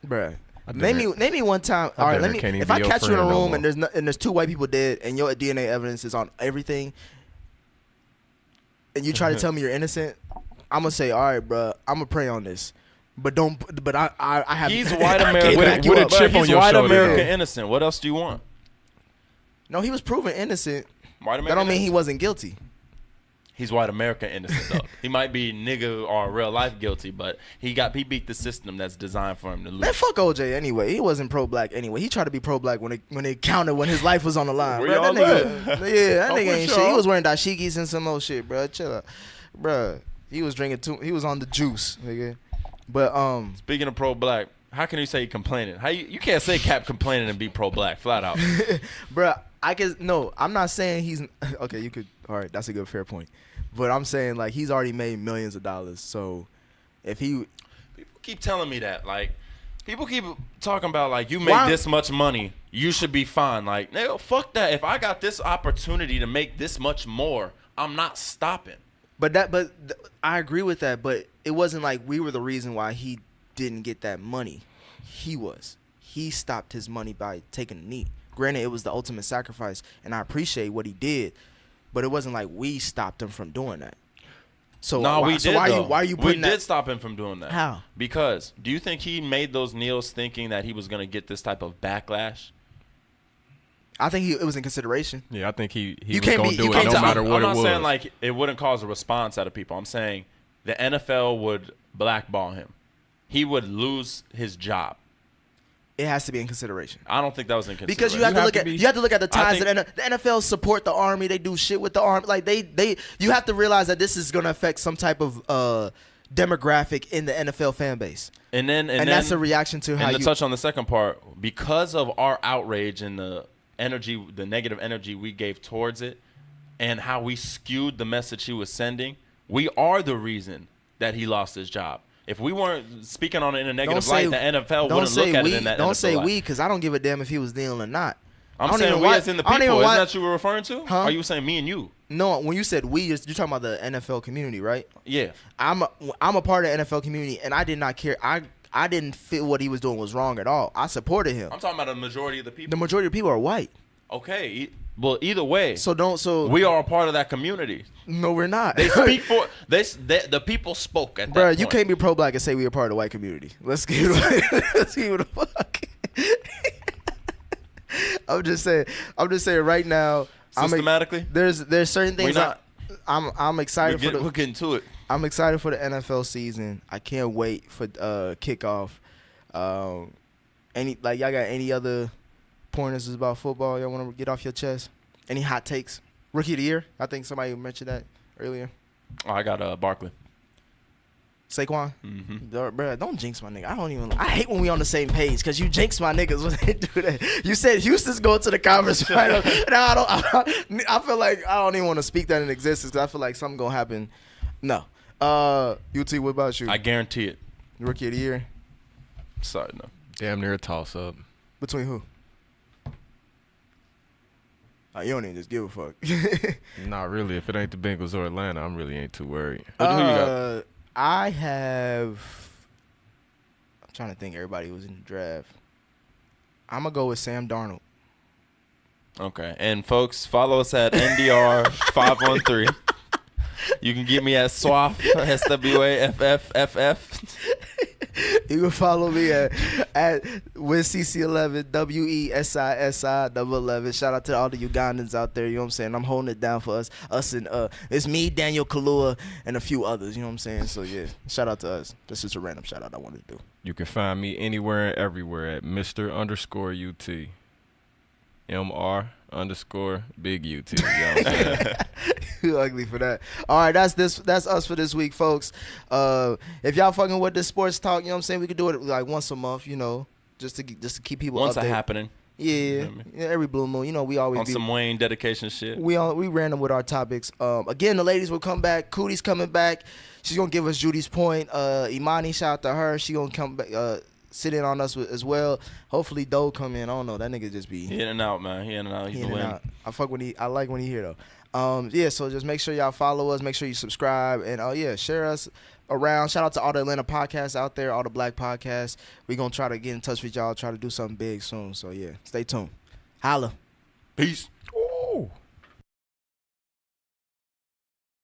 Bruh. Name me one time. All right, if I catch you in a room and there's two white people dead and your DNA evidence is on everything and you try to tell me you're innocent, I'm going to say, all right, bruh, I'm going to pray on this. But I have. He's white American. With a chip on your white shoulder. American innocent. What else do you want? No, he was proven innocent. White American that don't mean innocent. He wasn't guilty. He's white American innocent though. He might be nigga or real life guilty, but he beat the system that's designed for him to lose. Man, fuck OJ anyway. He wasn't pro black anyway. He tried to be pro black when it counted when his life was on the line. Bro, that nigga ain't shit. He was wearing dashikis and some old shit, bro. Chill out, bro. He was drinking he was on the juice, nigga. But speaking of pro black, how can you say complaining? How you can't say Cap complaining and be pro black flat out, bro. I'm not saying he's okay. You could, all right. That's a good fair point. But I'm saying like he's already made millions of dollars. So if people keep telling me that, like people keep talking about like you make this much money, you should be fine. Like no, fuck that. If I got this opportunity to make this much more, I'm not stopping. But I agree with that. But it wasn't like we were the reason why he didn't get that money. He stopped his money by taking a knee. Granted, it was the ultimate sacrifice, and I appreciate what he did, but it wasn't like we stopped him from doing that. So no, we did. Why are you putting We did stop him from doing that. How? Because do you think he made those kneels thinking that he was going to get this type of backlash? I think it was in consideration. Yeah, I think he was going to do it no matter what it was. I'm not saying like it wouldn't cause a response out of people. I'm saying the NFL would blackball him. He would lose his job. It has to be in consideration. I don't think that was in consideration. Because you have to look at the ties that the NFL support the Army. They do shit with the Army. Like you have to realize that this is going to affect some type of demographic in the NFL fan base. And that's a reaction to how you. And to touch on the second part, because of our outrage and the negative energy we gave towards it, and how we skewed the message he was sending, we are the reason that he lost his job. If we weren't speaking on it in a negative light, the NFL wouldn't look at it in that Don't NFL say light. we, because I don't give a damn if he was dealing or not. I'm saying we as in the people. Isn't that what you were referring to? Huh? Are you saying me and you? No, when you said we, you're talking about the NFL community, right? Yeah. I'm a part of the NFL community, and I did not care. I didn't feel what he was doing was wrong at all. I supported him. I'm talking about the majority of the people. The majority of people are white. Okay. Well, either way. So we are a part of that community. No, we're not. They speak for the people spoke at that point. You can't be pro-black and say we're a part of the white community. Let's give it a fuck. I'm just saying right now. Systematically, There's certain things I'm excited for. We're getting to it. I'm excited for the NFL season. I can't wait for kickoff. Y'all got any other pointers about football y'all want to get off your chest? Any hot takes? Rookie of the year? I think somebody mentioned that earlier. Oh, I got Barkley. Saquon? Mm-hmm. Bro, don't jinx my nigga. I hate when we on the same page because you jinx my niggas when they do that. You said Houston's going to the conference final. Now I feel like I don't even want to speak that in existence because I feel like something going to happen. No. UT, what about you? I guarantee it. Rookie of the year? Sorry, no. Damn near a toss-up. Between who? You don't even just give a fuck. Not really. If it ain't the Bengals or Atlanta, I really ain't too worried. Who you got? I'm trying to think everybody who was in the draft. I'm going to go with Sam Darnold. Okay. And, folks, follow us at NDR513. You can get me at SWAFF, SWAFFFF. You can follow me at WinCC11, WESISI11. Shout out to all the Ugandans out there, you know what I'm saying? I'm holding it down for us and it's me, Daniel Kalua, and a few others, you know what I'm saying? So, yeah, shout out to us. That's just a random shout out I wanted to do. You can find me anywhere and everywhere at Mr_UT. MR_Big UT. You know what I'm saying? You ugly for that. All right, that's us for this week, folks. If y'all fucking with this sports talk, you know what I'm saying, we could do it like once a month, you know, just to keep people once updated. a happening. Yeah, every blue moon. You know, we always on some Wayne dedication shit. We random with our topics. Again, the ladies will come back. Cootie's coming back. She's gonna give us Judy's point. Imani, shout out to her. She gonna come back. Sit in on us as well. Hopefully, Doe come in. I don't know. That nigga just be in and out, man. He in and out. He's the win. I like when he here though. Yeah. So just make sure y'all follow us. Make sure you subscribe and share us around. Shout out to all the Atlanta podcasts out there, all the black podcasts. We gonna try to get in touch with y'all. Try to do something big soon. So yeah, stay tuned. Holla. Peace.